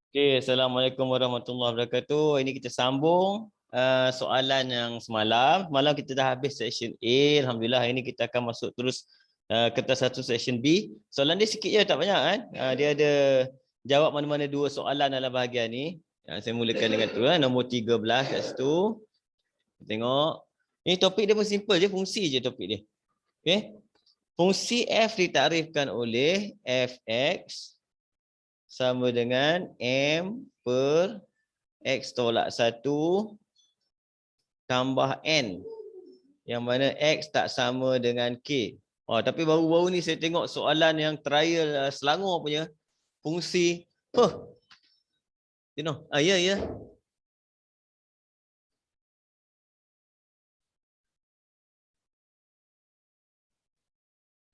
Okay, Assalamualaikum warahmatullahi wabarakatuh. Ini kita sambung soalan yang semalam. Malam kita dah habis section A. Alhamdulillah, ini kita akan masuk terus ke satu section B. Soalan dia sikit je, tak banyak kan. Dia ada jawab mana-mana dua soalan dalam bahagian ni. Saya mulakan dengan tu, nombor 13 kat situ. Tengok. Ini topik dia pun simple je, fungsi je topik dia. Okay. Fungsi f ditakrifkan oleh fx sama dengan M per X tolak 1 tambah N. Yang mana X tak sama dengan K. Oh, tapi baru-baru ni saya tengok soalan yang trial Selangor punya. Fungsi. You know? Ya.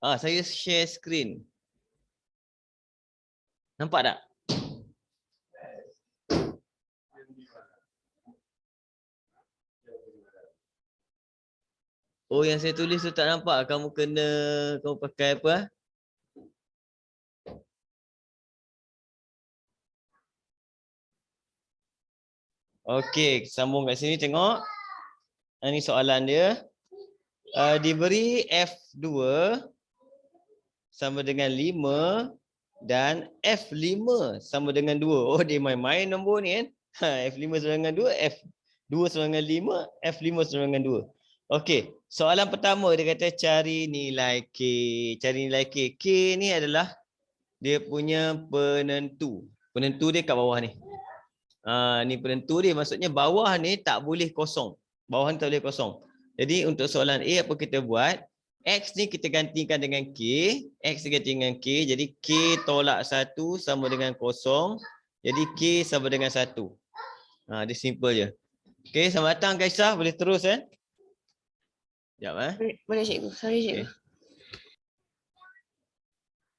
Saya share screen. Nampak tak? Oh, yang saya tulis tu tak nampak. Kamu pakai apa? Okey, sambung kat sini tengok. Ini soalan dia. Diberi F2 sama dengan 5 dan F5 sama dengan 2. Oh, dia main-main nombor ni kan. F5 sama dengan 2, F2 sama dengan 5, F5 sama dengan 2. Okey, soalan pertama dia kata cari nilai K. Cari nilai K. K ni adalah dia punya penentu. Penentu dia kat bawah ni. Ni penentu dia, maksudnya bawah ni tak boleh kosong. Bawah ni tak boleh kosong. Jadi untuk soalan A apa kita buat? X ni kita gantikan dengan K. X diganti dengan K. Jadi K tolak 1 sama dengan kosong. Jadi K sama dengan 1. Dia simple je. Okay, selamat datang Kaisah. Boleh terus kan? Sekejap Boleh cikgu. Sorry cikgu. Okay.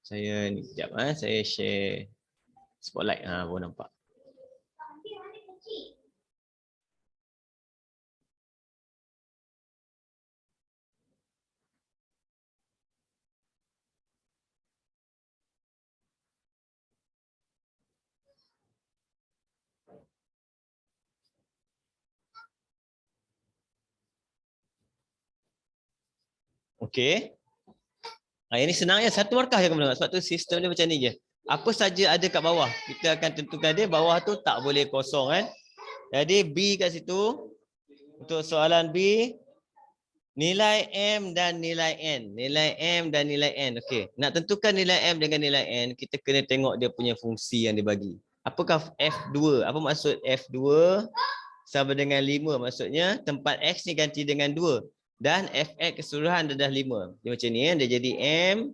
Saya ni sekejap saya share spotlight. Baru nampak. Okey. Ini senang je. Satu markah je kamu tengok. Sebab tu sistem dia macam ni je. Apa saja ada kat bawah, kita akan tentukan dia. Bawah tu tak boleh kosong kan. Jadi B kat situ. Untuk soalan B, nilai M dan nilai N. Nilai M dan nilai N. Okey. Nak tentukan nilai M dengan nilai N, kita kena tengok dia punya fungsi yang dibagi. Apakah F2? Apa maksud F2 sama dengan 5? Maksudnya tempat X ni ganti dengan 2. Dan Fx keseluruhan adalah 5. Dia macam ni. Dia jadi M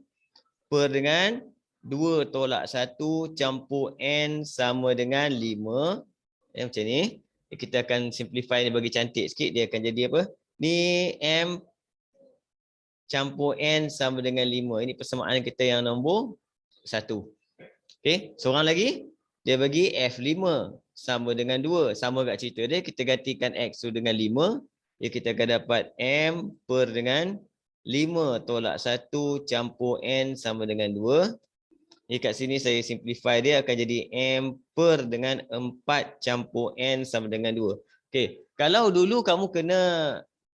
per dengan 2 tolak 1 campur N sama dengan 5. Macam ni. Kita akan simplify ni bagi cantik sikit. Dia akan jadi apa? Ni M campur N sama dengan 5. Ini persamaan kita yang nombor 1. Okey. Seorang lagi. Dia bagi F5 sama dengan 2. Sama kat cerita dia. Kita gantikan X tu dengan 5. Kita akan dapat M per dengan 5 tolak 1 campur N sama dengan 2. Kat sini saya simplify dia akan jadi M per dengan 4 campur N sama dengan 2. Okey, kalau dulu kamu kena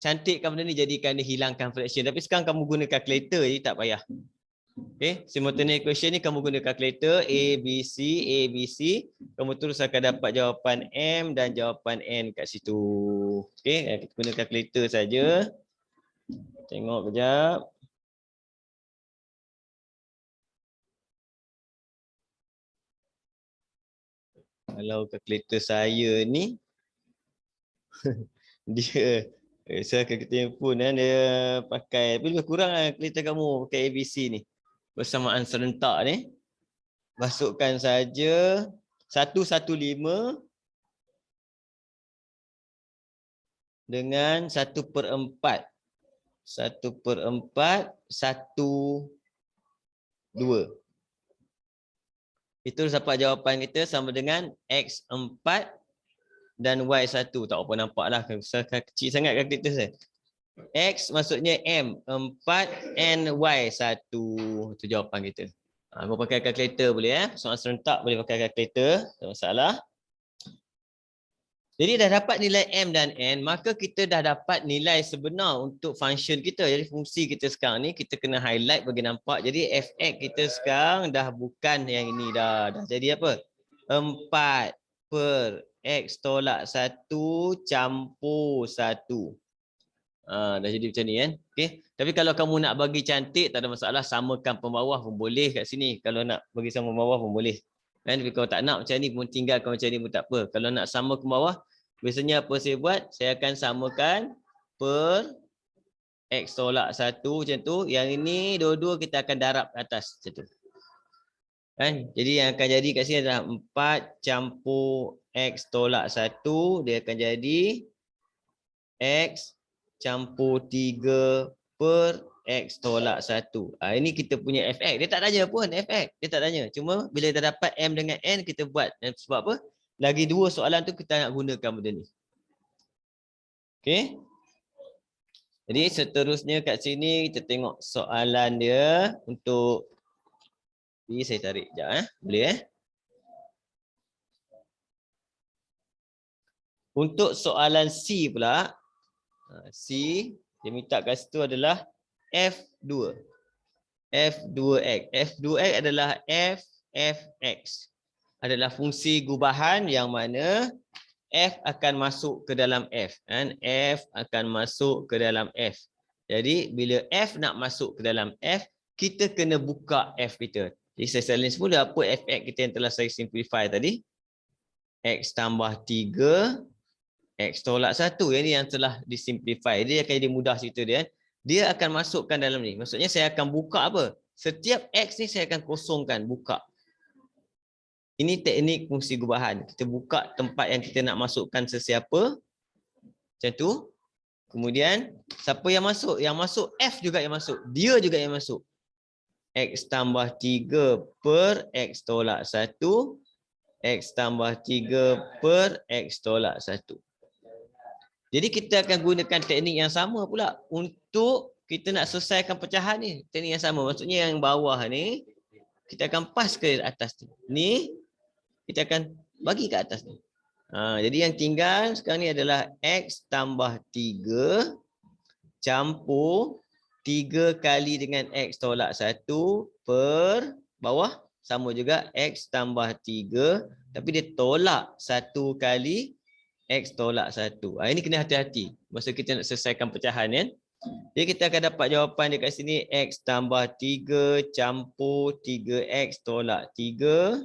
cantikkan benda ni, jadikan dia hilangkan fraction. Tapi sekarang kamu guna calculator je, tak payah. Okey, simultaneous equation ni kamu guna calculator A, B, C. Kamu terus akan dapat jawapan M dan jawapan N kat situ. Okey, kita guna calculator saja. Tengok kejap. Kalau kalkulator saya ni dia saya kalkulator handphone kan, dia pakai tapi lebih kurang lah kalkulator kamu pakai ABC ni. Persamaan serentak ni. Masukkan saja 115 dengan 1/4. 1/4 1/2. Itu dapat jawapan kita sama dengan X4 dan Y1. Tak apa nampak lah. Kecil sangat kalkulator saya. X maksudnya M4 and Y1. Itu jawapan kita. Mau pakai kalkulator boleh soalan serentak boleh pakai kalkulator, tak masalah. Jadi dah dapat nilai M dan N, maka kita dah dapat nilai sebenar untuk function kita. Jadi fungsi kita sekarang ni kita kena highlight bagi nampak. Jadi fx kita sekarang dah bukan yang ini dah. Dah jadi apa? 4 per x tolak 1 campur 1. Dah jadi macam ni kan. Okay. Tapi kalau kamu nak bagi cantik tak ada masalah, samakan pembawah pun boleh kat sini. Kalau nak bagi sama pembawah pun boleh. Kan? Tapi kalau tak nak macam ni pun tinggalkan macam ni pun tak apa. Kalau nak sama ke bawah, biasanya apa saya buat? Saya akan samakan per x tolak 1 macam tu. Yang ini dua-dua kita akan darab atas macam tu. Kan? Jadi yang akan jadi kat sini adalah 4 campur x tolak 1. Dia akan jadi x campur 3 per x tolak 1. Ini kita punya fx. Dia tak tanya pun fx. Dia tak tanya. Cuma bila kita dapat M dengan N, kita buat. Sebab apa? Lagi dua soalan tu kita nak gunakan benda ni. Okey. Jadi seterusnya kat sini kita tengok soalan dia untuk ni saya tarik sekejap Boleh Untuk soalan C pula. C dia minta kat situ adalah F2. F2x. F2x adalah Fx. Adalah fungsi gubahan yang mana F akan masuk ke dalam F. Kan? F akan masuk ke dalam F. Jadi bila F nak masuk ke dalam F, kita kena buka F kita. Jadi saya salin semula apa Fx kita yang telah saya simplify tadi. X tambah 3 X tolak 1. Yang ni yang telah disimplify. Dia akan jadi mudah cerita dia. Dia akan masukkan dalam ni. Maksudnya saya akan buka apa? Setiap X ni saya akan kosongkan. Buka. Ini teknik fungsi gubahan. Kita buka tempat yang kita nak masukkan sesiapa. Macam tu. Kemudian siapa yang masuk? Yang masuk F juga yang masuk. Dia juga yang masuk. X tambah 3 per X tolak 1. X tambah 3 per X tolak 1. Jadi kita akan gunakan teknik yang sama pula untuk kita nak selesaikan pecahan ni. Teknik yang sama. Maksudnya yang bawah ni kita akan pas ke atas ni. Ni kita akan bagi ke atas ni. Jadi yang tinggal sekarang ni adalah X tambah 3 campur 3 kali dengan X tolak 1 per bawah. Sama juga X tambah 3 tapi dia tolak 1 kali X tolak 1. Ini kena hati-hati masa kita nak selesaikan pecahan kan. Jadi kita akan dapat jawapan dekat sini X tambah 3 campur 3X tolak 3.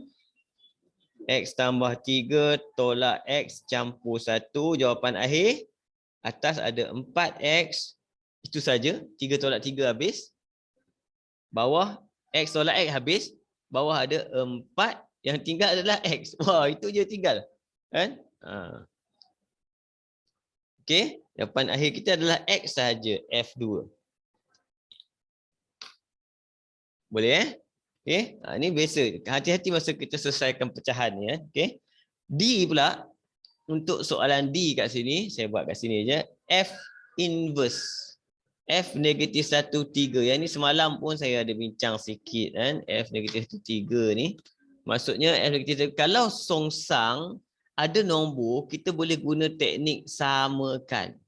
X tambah 3 tolak X campur 1. Jawapan akhir. Atas ada 4X. Itu saja. 3 tolak 3 habis. Bawah X tolak X habis. Bawah ada 4. Yang tinggal adalah X. Wah, itu je tinggal. Kan? Okey, jawapan akhir kita adalah X sahaja, F2. Boleh Okey, ini biasa. Hati-hati masa kita selesaikan pecahan ni Okey. D pula, untuk soalan D kat sini, saya buat kat sini je, F inverse. F negatif 1, 3. Yang ni semalam pun saya ada bincang sikit kan. F negatif 1, 3 ni. Maksudnya F negatif 1, kalau songsang ada nombor, kita boleh guna teknik samakan.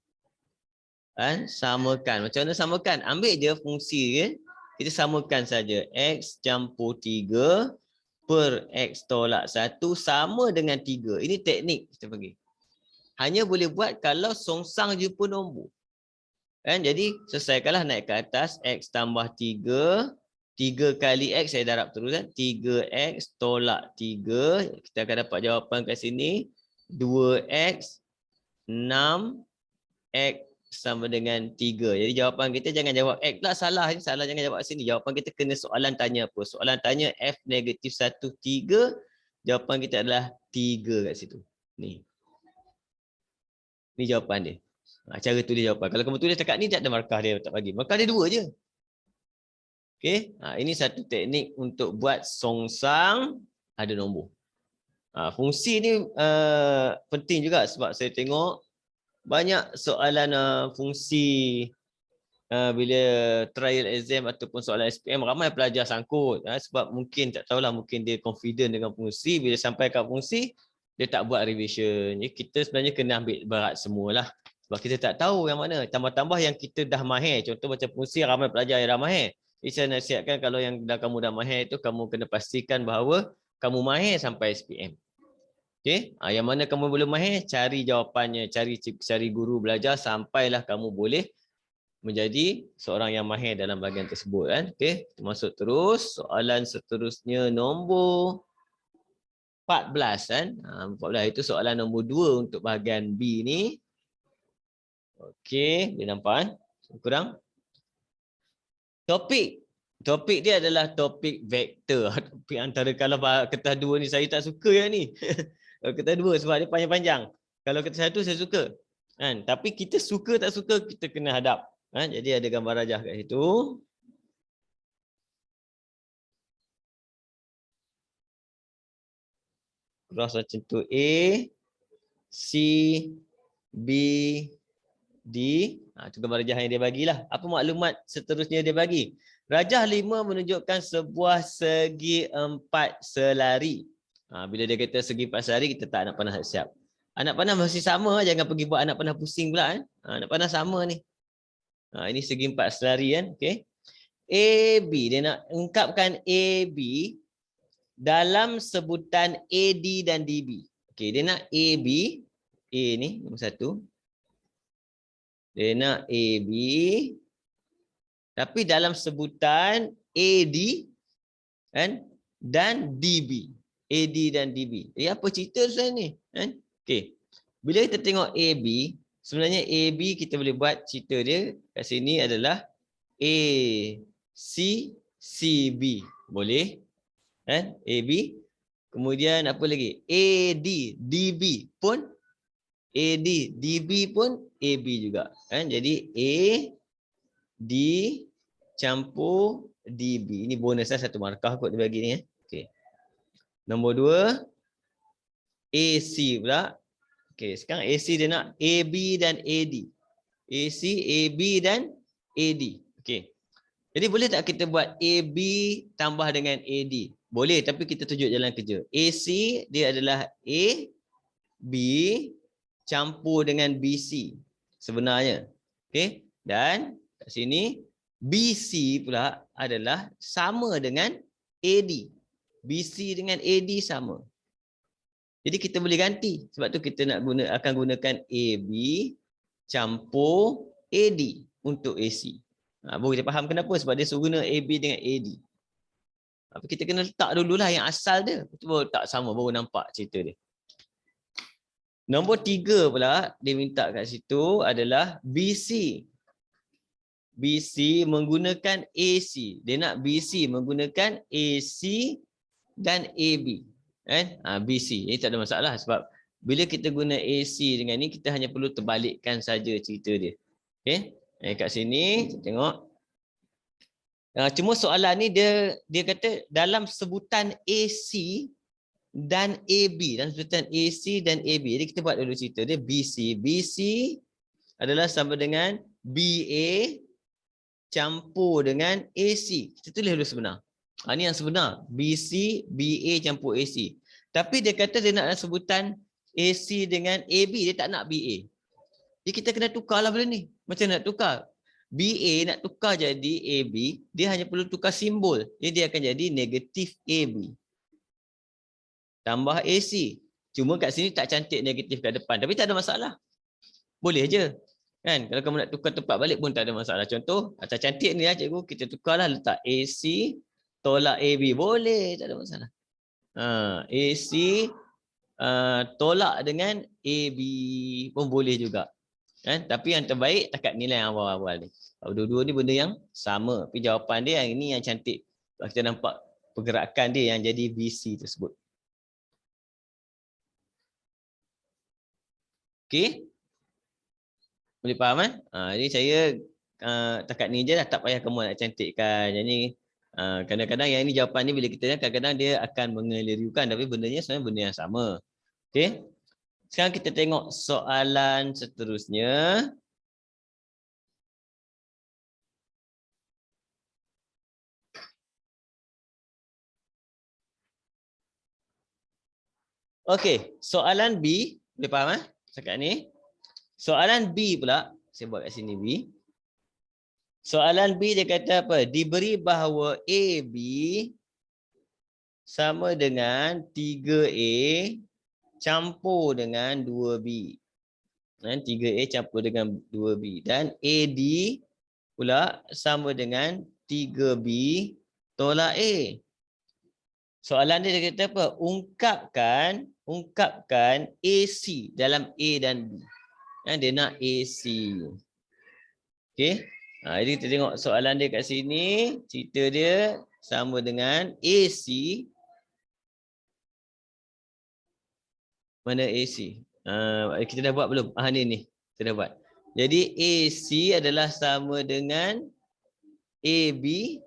Kan? Samakan. Macam mana samakan? Ambil je fungsi kan. Kita samakan saja. X campur 3 per X tolak 1 sama dengan 3. Ini teknik kita bagi. Hanya boleh buat kalau songsang jumpa nombor. Kan? Jadi selesaikanlah naik ke atas. X tambah 3. 3 kali X saya darab terus kan. 3X tolak 3. Kita akan dapat jawapan kat sini. 2X 6X sama dengan 3. Jadi jawapan kita jangan jawab X pula salah. Salah jangan jawab sini. Jawapan kita kena soalan tanya apa. Soalan tanya F negatif 1, 3. Jawapan kita adalah 3 kat situ. Ni. Ni jawapan dia. Cara tulis jawapan. Kalau kamu tulis dekat ni tak ada markah dia tak bagi. Markah dia 2 je. Okey, ini satu teknik untuk buat songsang ada nombor. Fungsi ni penting juga sebab saya tengok banyak soalan fungsi bila trial exam ataupun soalan SPM, ramai pelajar sangkut. Sebab mungkin tak tahulah, mungkin dia confident dengan fungsi. Bila sampai kat fungsi, dia tak buat revision. Jadi kita sebenarnya kena ambil berat semualah. Sebab kita tak tahu yang mana. Tambah-tambah yang kita dah mahir. Contoh macam fungsi, ramai pelajar yang dah mahir. Jadi saya nasihatkan kalau yang kamu dah mahir itu, kamu kena pastikan bahawa kamu mahir sampai SPM. Okay? Yang mana kamu belum mahir, cari jawapannya, cari guru belajar sampailah kamu boleh menjadi seorang yang mahir dalam bahagian tersebut kan. Okey, kita masuk terus soalan seterusnya nombor 14 kan. 14 itu soalan nombor 2 untuk bahagian B ni. Okey, dia nampak kan? Kurang. Topik dia adalah topik vektor. Topik antara, kalau kertas 2 ni saya tak suka yang ni. Kertas 2 sebab dia panjang-panjang. Kalau kertas 1 saya suka. Kan? Tapi kita suka tak suka, kita kena hadap. Jadi ada gambar rajah kat situ. Cross macam tu. A, C, B, D. Itu gambar rajah yang dia bagilah. Apa maklumat seterusnya dia bagi? Rajah 5 menunjukkan sebuah segi 4 selari. Bila dia kata segi 4 selari, kita tak nak panah siap. Anak panah masih sama, jangan pergi buat anak panah pusing pula kan. Anak panah sama ni. Ini segi 4 selari kan. Okey. AB, dia nak ungkapkan AB dalam sebutan AD dan DB. Okey, dia nak AB, A ni nombor 1. Dia nak AB tapi dalam sebutan AD kan dan DB. AD dan DB. Apa cerita sebenarnya ni? Kan? Okey. Bila kita tengok AB, sebenarnya AB kita boleh buat cerita dia kat sini adalah A C CB. Boleh? Kan? AB. Kemudian apa lagi? AD DB pun AD DB pun AB juga. Kan? Jadi A D campur DB. Ini bonusnya 1 markah kot dia bagi ni. Okey. Nombor 2 AC pula. Okey, sekarang AC dia nak AB dan AD. AC, AB dan AD. Okey. Jadi boleh tak kita buat AB tambah dengan AD? Boleh, tapi kita tunjuk jalan kerja. AC dia adalah A, B campur dengan BC sebenarnya. Okey. Dan kat sini BC pula adalah sama dengan AD. BC dengan AD sama. Jadi kita boleh ganti. Sebab tu kita nak akan gunakan AB campur AD untuk AC. Baru kita faham kenapa. Sebab dia suruh guna AB dengan AD. Tapi kita kena letak dululah yang asal dia. Itu baru tak sama, baru nampak cerita dia. Nombor 3 pula dia minta kat situ adalah BC. BC menggunakan AC. Dia nak BC menggunakan AC dan AB. Kan? BC. Ini tak ada masalah sebab bila kita guna AC dengan ni, kita hanya perlu terbalikkan saja cerita dia. Okay? Kat sini, kita tengok. Cuma soalan ni dia kata dalam sebutan AC dan AB. Dalam sebutan AC dan AB. Jadi kita buat dulu cerita dia. BC. BC adalah sama dengan BA campur dengan AC. Kita tulis dulu sebenar. Ini yang sebenar. BC, BA campur AC. Tapi dia kata dia nak sebutan AC dengan AB. Dia tak nak BA. Jadi kita kena tukarlah benda ni. Macam nak tukar? BA nak tukar jadi AB. Dia hanya perlu tukar simbol. Jadi dia akan jadi negatif AB. Tambah AC. Cuma kat sini tak cantik negatif kat depan. Tapi tak ada masalah. Boleh je. Kan? Kalau kamu nak tukar tempat balik pun tak ada masalah. Contoh, atas cantik ni lah cikgu. Kita tukarlah letak AC tolak AB. Boleh. Tak ada masalah. AC tolak dengan AB pun boleh juga. Kan? Tapi yang terbaik takat nilai awal-awal ni. Dua-dua ni benda yang sama. Tapi jawapan dia yang ini yang cantik. Kita nampak pergerakan dia yang jadi BC tersebut. Okey. Boleh faham kan? Jadi saya takat ni je lah, tak payah kamu nak cantikkan. Jadi kadang-kadang yang ini jawapan ni bila kita kadang-kadang dia akan mengelirukan tapi bendanya sebenarnya benda yang sama. Okey. Sekarang kita tengok soalan seterusnya. Okey, soalan B, boleh faham sekarang ni? Soalan B pula, saya buat kat sini B. Soalan B dia kata apa? Diberi bahawa AB sama dengan 3A campur dengan 2B. 3A campur dengan 2B. Dan AD pula sama dengan 3B tolak A. Soalan dia kata apa? Ungkapkan AC dalam A dan B. Dia nak AC. Okey. Jadi kita tengok soalan dia kat sini. Cerita dia sama dengan AC. Mana AC? Kita dah buat belum? Ni. Kita dah buat. Jadi AC adalah sama dengan AB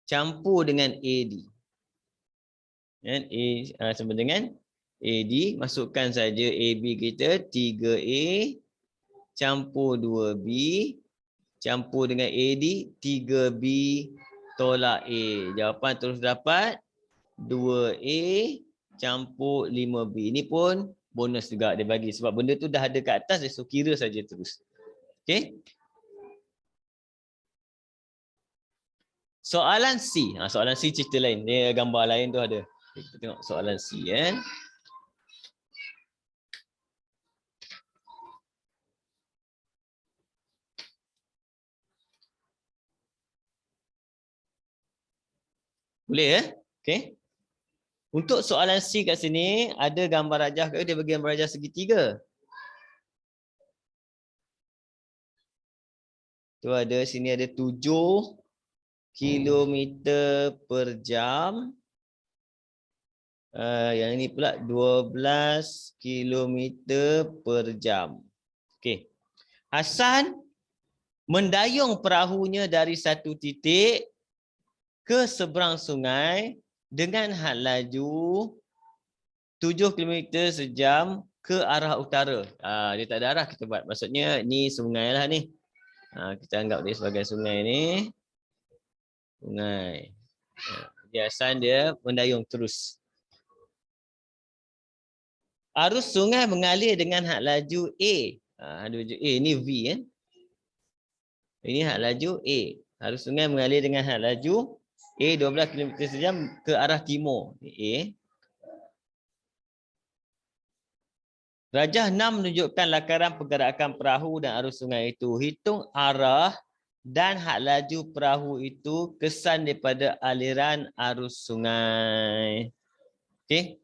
campur dengan AD. Sama dengan AD. Masukkan saja AB kita 3A campur 2B campur dengan AD 3B tolak A. Jawapan terus dapat 2A campur 5B. Ini pun bonus juga dia bagi. Sebab benda tu dah ada kat atas, dia so kira saja terus. Okey. Soalan C. Soalan C cerita lain. Dia gambar lain tu ada. Kita tengok soalan C kan. Boleh okey. Untuk soalan C kat sini ada gambar rajah ke? Dia bagi gambar rajah segitiga. Tu ada sini ada 7 kilometer per jam. Yang ini pula 12 kilometer per jam. Okey. Hasan mendayung perahunya dari satu titik ke seberang sungai dengan had laju 7 km sejam ke arah utara. Dia tak ada arah kita buat. Maksudnya ni sungai lah ni. Kita anggap dia sebagai sungai ni. Sungai. Hasan dia mendayung terus. Arus sungai mengalir dengan had laju A. Ini V kan. Ini had laju A. Arus sungai mengalir dengan had laju A 12 km sejam ke arah timur. A. Rajah 6 menunjukkan lakaran pergerakan perahu dan arus sungai itu. Hitung arah dan had laju perahu itu kesan daripada aliran arus sungai. Okey.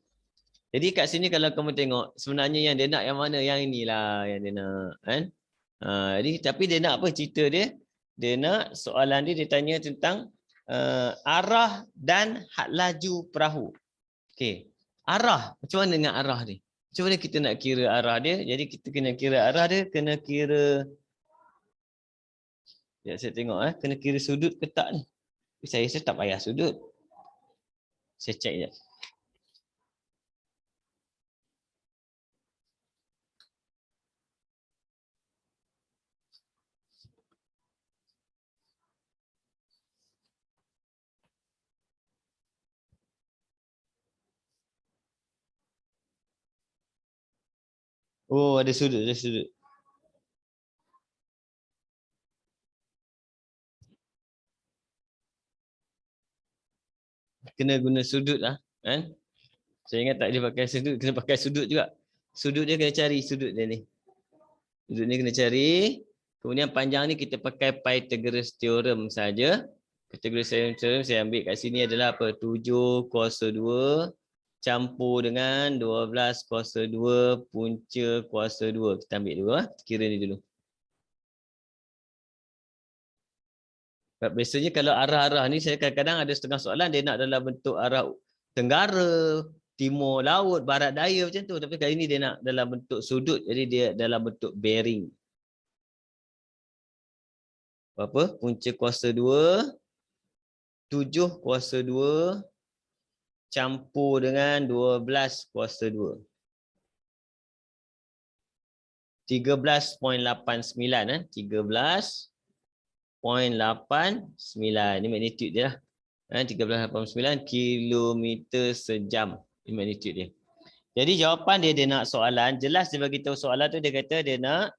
Jadi kat sini kalau kamu tengok, sebenarnya yang dia nak yang mana? Yang inilah yang dia nak. Kan? Jadi, tapi dia nak apa cerita dia? Dia nak soalan dia tanya tentang arah dan had laju perahu. Okey. Arah. Macam mana dengan arah ni? Macam mana kita nak kira arah dia? Jadi kita kena kira arah dia, kena kira... Ya, saya tengok kena kira sudut ke tak ni. Saya tak payah sudut. Saya cek je. Oh, ada sudut, ada sudut. Kena guna sudut lah. Kan? Saya ingat tak dia pakai sudut, kena pakai sudut juga. Sudut dia kena cari, sudut dia ni. Sudut ni kena cari. Kemudian panjang ni kita pakai Pythagoras theorem saja. Pythagoras theorem saya ambil kat sini adalah apa? 7 kuasa 2 campur dengan 12 kuasa 2 punca kuasa 2. Kita ambil dulu kira ni dulu. Biasanya kalau arah-arah ni saya kadang-kadang ada setengah soalan dia nak dalam bentuk arah tenggara, timur laut, barat daya macam tu. Tapi kali ni dia nak dalam bentuk sudut. Jadi dia dalam bentuk bearing. Apa? Punca kuasa 2, 7 kuasa 2 campur dengan 12 kuasa 2. 13.89 13.89 ni magnitude dia lah. 13.89 kilometer sejam. magnitude dia. Jadi jawapan dia nak soalan, jelas dia bagi tahu soalan tu, dia kata dia nak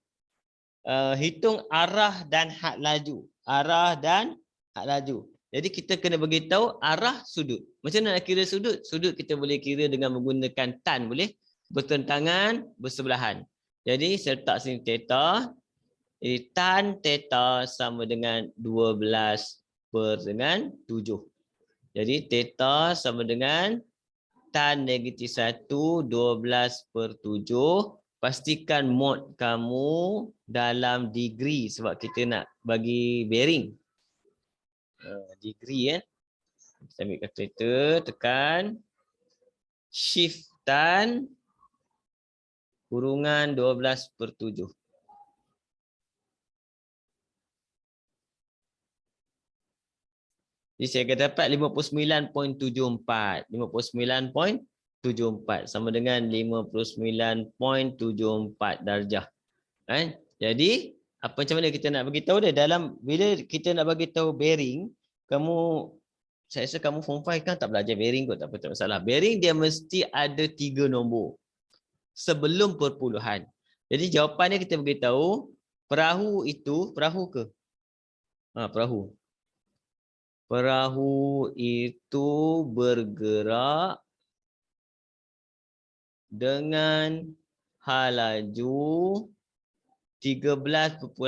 hitung arah dan had laju. Arah dan had laju. Jadi kita kena bagi tahu arah sudut. Macam mana nak kira sudut? Sudut kita boleh kira dengan menggunakan tan, boleh bertentangan, bersebelahan. Jadi saya letak sini theta. Jadi tan theta sama dengan 12 per dengan 7. Jadi theta sama dengan tan negatif 1, 12 per 7. Pastikan mod kamu dalam degree sebab kita nak bagi bearing. Degree Kita ambil kalkulator, tekan shift tan kurungan 12 per 7. Jadi saya akan dapat 59.74. 59.74 sama dengan 59.74 darjah. Jadi macam mana kita nak bagi tahu dia dalam bila kita nak bagi tahu bearing, saya rasa kamu form 5 kan tak belajar bearing kot, tak apa, tak masalah. Bearing dia mesti ada 3 nombor sebelum perpuluhan. Jadi jawapannya kita beritahu perahu itu, perahu ke? Perahu. Perahu itu bergerak dengan laju 13.89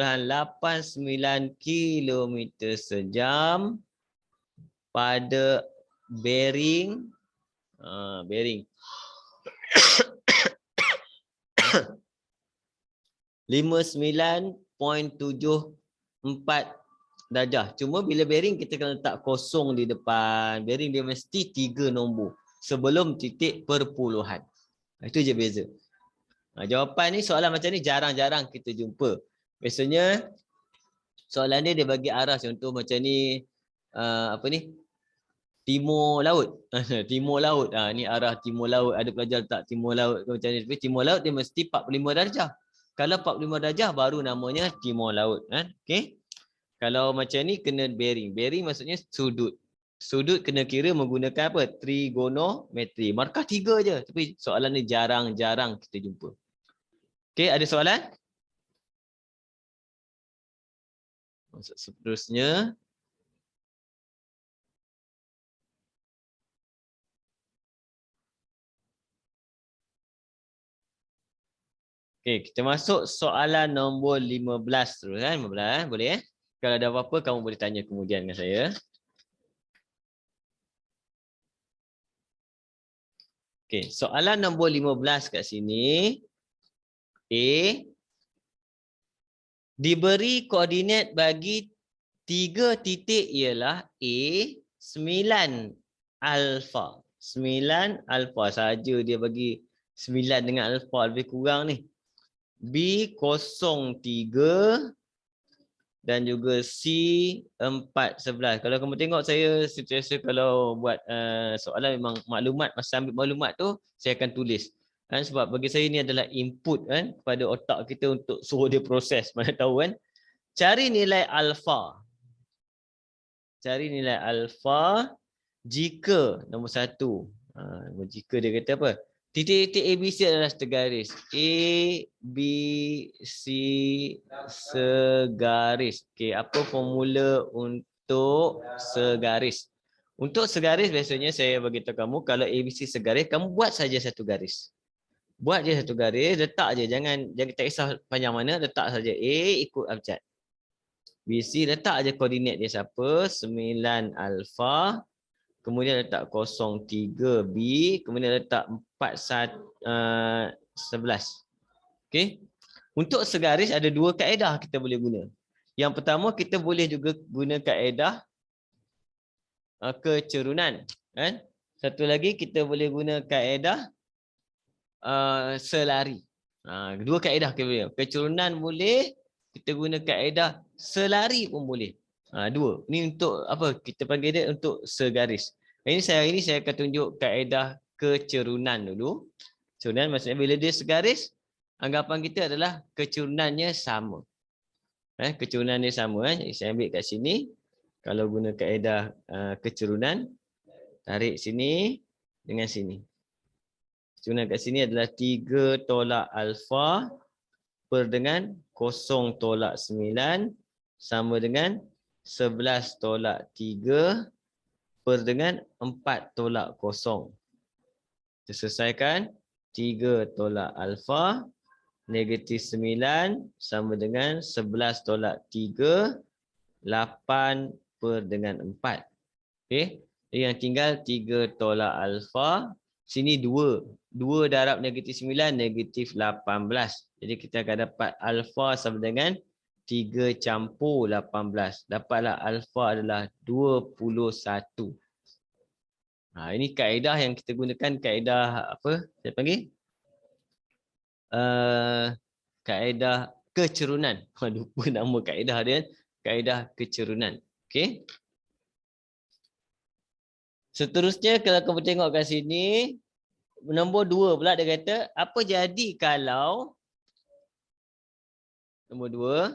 km sejam pada bearing 59.74 darjah. Cuma bila bearing kita kena letak kosong di depan. Bearing dia mesti 3 nombor sebelum titik perpuluhan. Itu je beza. Jawapan ni, soalan macam ni jarang-jarang kita jumpa. Biasanya soalan dia bagi arah, contoh macam ni timur laut. Timur laut. Ni arah timur laut. Ada pelajar letak timur laut macam ni. Tapi timur laut dia mesti 45 darjah. Kalau 45 darjah baru namanya timur laut. Okey. Kalau macam ni kena bearing. Bearing maksudnya sudut. Sudut kena kira menggunakan apa? Trigonometri. Markah 3 je. Tapi soalan ni jarang-jarang kita jumpa. Okey, ada soalan? Masuk seterusnya. Okey, kita masuk soalan nombor 15 terus 15 boleh Kalau ada apa-apa kamu boleh tanya kemudian dengan saya. Okey, soalan nombor 15 kat sini. Diberi koordinat bagi 3 titik ialah A 9 alfa. 9 alfa saja dia bagi 9 dengan alfa, lebih kurang ni. B 03 dan juga C 411. Kalau kamu tengok saya sentiasa kalau buat soalan memang maklumat, masa ambil maklumat tu saya akan tulis. Sebab bagi saya ni adalah input kepada otak kita untuk suruh dia proses. Mana tahu Cari nilai alfa. Cari nilai alfa jika nombor 1. Jika dia kata apa? Titik-titik ABC adalah segaris. A, B, C segaris. Okey, apa formula untuk segaris? Untuk segaris biasanya saya bagi tahu kamu, kalau ABC segaris, kamu buat saja satu garis. Buat je satu garis, letak je, jangan tak kisah panjang mana, letak saja A ikut abjad. BC letak je koordinat dia siapa? 9 alfa. Kemudian letak 03B, kemudian letak 11. Okey. Untuk segaris ada 2 kaedah kita boleh guna. Yang pertama kita boleh juga guna kaedah kecerunan, Satu lagi kita boleh guna kaedah selari. 2 kaedah kita boleh. Kecerunan boleh, kita guna kaedah selari pun boleh. 2. Ni untuk apa? Kita panggil dia untuk segaris. Ini saya akan tunjuk kaedah kecerunan dulu. Kecerunan maksudnya bila dia segaris, anggapan kita adalah kecurunannya sama. Kecerunan dia sama. Saya ambil kat sini. Kalau guna kaedah kecerunan, tarik sini dengan sini. Keturunan kat sini adalah 3 tolak alfa per dengan 0 tolak 9 sama dengan 11 tolak 3 per dengan 4 tolak 0. Kita selesaikan. 3 tolak alfa negatif 9 sama dengan 11 tolak 3, 8 per dengan 4. Okey. Jadi yang tinggal 3 tolak alfa. Sini 2. 2 darab negatif 9, negatif 18. Jadi kita akan dapat alfa sama dengan 3 campur 18. Dapatlah alfa adalah 21. Ini kaedah yang kita gunakan, kaedah apa? Saya panggil? Kaedah kecerunan. Lupa nama kaedah dia. Kaedah kecerunan. Okey. Seterusnya kalau kamu tengok kat sini, nombor 2 pula dia kata, apa jadi kalau nombor 2,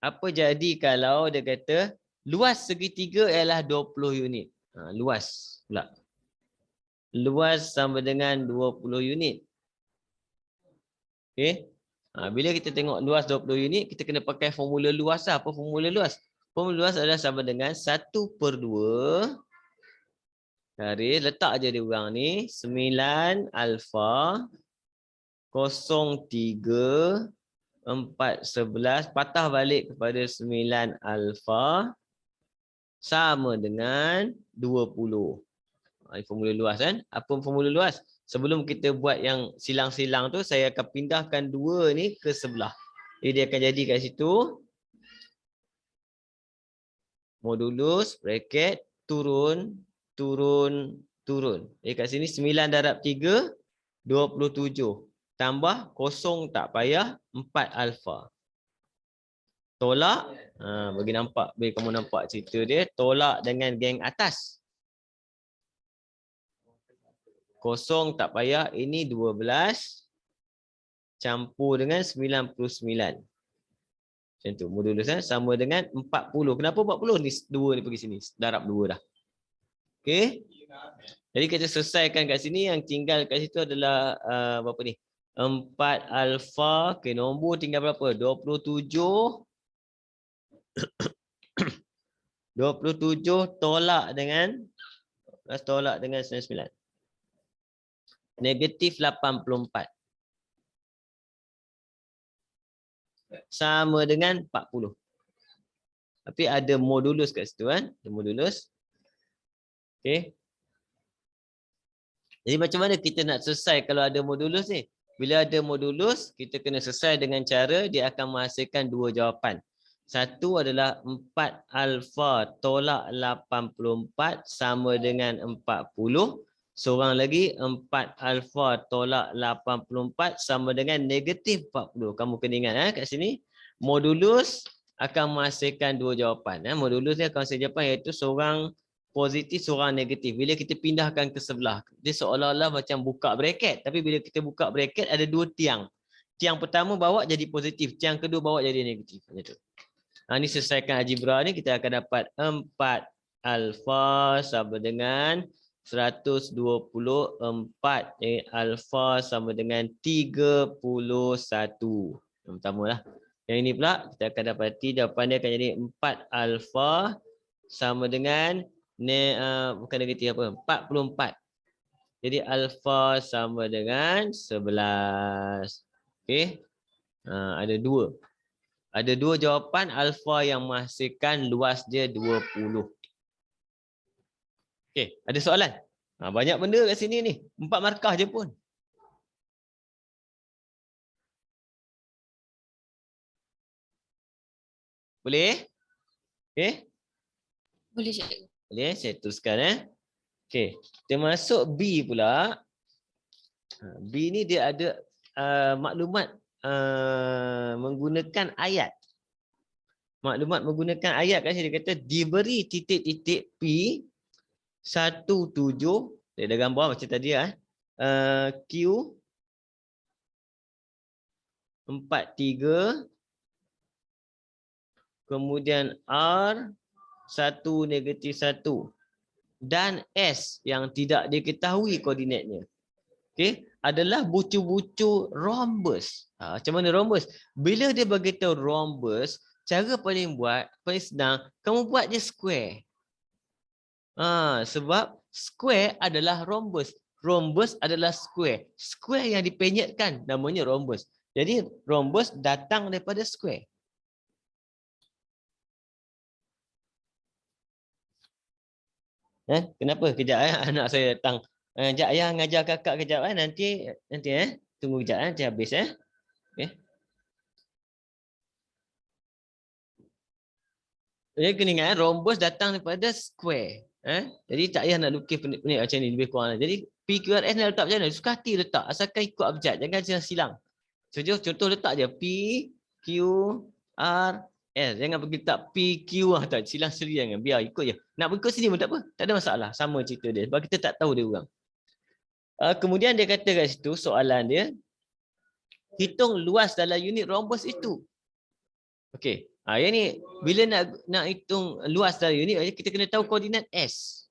apa jadi kalau dia kata luas segitiga ialah 20 unit. Luas pula. Luas sama dengan 20 unit. Okey. Bila kita tengok luas 20 unit, kita kena pakai formula luas lah. Apa formula luas? Formula luas adalah sama dengan 1/2 garis, letak je dia orang ni, 9 alfa 0,3 4 11 patah balik kepada 9 alfa sama dengan 20. Ini formula luas kan? Apa formula luas? Sebelum kita buat yang silang-silang tu, saya akan pindahkan 2 ni ke sebelah. Jadi dia akan jadi kat situ modulus bracket turun turun turun. Kat sini 9 darab 3 27 tambah 0 tak payah 4 alfa. Tolak, bagi nampak, bagi kamu nampak cerita dia, tolak dengan geng atas. 0 tak payah, ini 12 campur dengan 99. Macam tu, modulus sama dengan 40. Kenapa 40? Ni 2 ni pergi sini, darab 2 dah. Okey. Jadi kita selesaikan kat sini, yang tinggal kat situ adalah berapa ni? 4 alfa. Okey, nombor tinggal berapa? 27 tolak dengan 99. Negatif 84. Sama dengan 40. Tapi ada modulus kat situ kan? Ada modulus. Okey. Jadi macam mana kita nak selesai kalau ada modulus ni? Bila ada modulus, kita kena selesai dengan cara dia akan menghasilkan 2 jawapan. Satu adalah 4 alfa tolak 84 sama dengan 40. Seorang lagi 4 alfa tolak 84 sama dengan negatif 40. Kamu kena ingat kat sini. Modulus akan menghasilkan 2 jawapan. Modulus ni akan menghasilkan jawapan iaitu seorang positif, seorang negatif. Bila kita pindahkan ke sebelah, dia seolah-olah macam buka bracket. Tapi bila kita buka bracket, ada 2 tiang. Tiang pertama bawa jadi positif. Tiang kedua bawa jadi negatif. Macam tu. Ini selesaikan algebra ni, kita akan dapat 4 alfa sama dengan 124. Alfa sama dengan 31. Yang pertama lah. Yang ini pula, kita akan dapati jawapan dia akan jadi 4 alfa sama dengan bukan negatif apa, 44. Jadi alfa sama dengan 11. Okey. Ada 2. Ada 2 jawapan alfa yang menghasilkan luas dia 20. Okey, ada soalan? Banyak benda kat sini ni. 4 markah je pun. Boleh? Okey? Boleh, cikgu. Boleh, saya teruskan Okey, kita masuk B pula. B ni dia ada maklumat menggunakan ayat. Maklumat menggunakan ayat kan, dia kata diberi titik-titik P 17, dia ada gambar macam tadi Q 43, kemudian R 1 negatif 1 dan S yang tidak diketahui koordinatnya. Okey, adalah bucu-bucu rhombus. Macam mana rhombus? Bila dia bagi tahu rhombus, cara paling senang, kamu buat je square. Sebab square adalah rhombus. Rhombus adalah square. Square yang dipenyetkan namanya rhombus. Jadi rhombus datang daripada square. Kenapa? Kejap anak saya datang. Sekejap ayah ngajar kakak kejap nanti tunggu kejap nanti habis okey. Jadi kena ingat rhombus datang daripada square. Jadi tak payah nak lukis penik-penik macam ni lebih kurang. Jadi PQRS ni letak macam mana? Suka hati letak. Asalkan ikut abjad. Jangan silang. Contoh letak je P, Q, R, S. Jangan pergi letak P, Q. Tak silang seri jangan. Biar ikut je. Nak ikut sini pun tak apa. Tak ada masalah. Sama cerita dia. Sebab kita tak tahu dia orang. Kemudian dia kata kat situ soalan dia. Hitung luas dalam unit rhombus itu. Okey. Yang ni bila nak hitung luas dalam unit kita kena tahu koordinat S.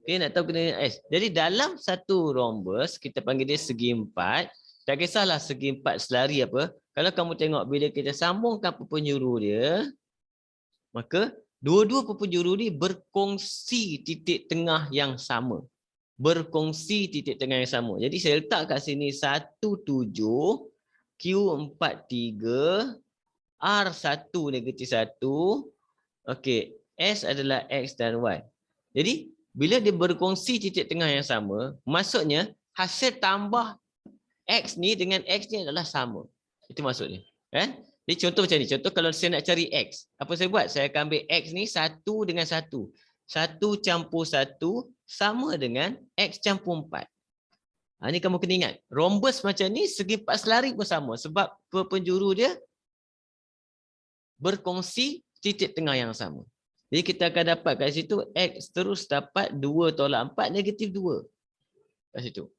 Okey, nak tahu koordinat S. Jadi dalam satu rhombus kita panggil dia segi empat. Tak kisahlah segi empat selari apa. Kalau kamu tengok bila kita sambungkan penjuru dia, maka dua-dua penjuru ni berkongsi titik tengah yang sama. Berkongsi titik tengah yang sama. Jadi saya letak kat sini 17, Q43, R1 negatif 1. Okey, S adalah X dan Y. Jadi, bila dia berkongsi titik tengah yang sama, maksudnya hasil tambah X ni dengan X ni adalah sama. Itu maksudnya. Jadi contoh macam ni. Contoh kalau saya nak cari X. Apa saya buat? Saya akan ambil X ni 1 dengan 1. 1 campur 1 sama dengan X campur 4. Ini kamu kena ingat. Rhombus macam ni segi 4 selari pun sama. Sebab penjuru dia berkongsi titik tengah yang sama. Jadi kita akan dapat kat situ X terus dapat 2 tolak 4 negatif 2. Kat situ.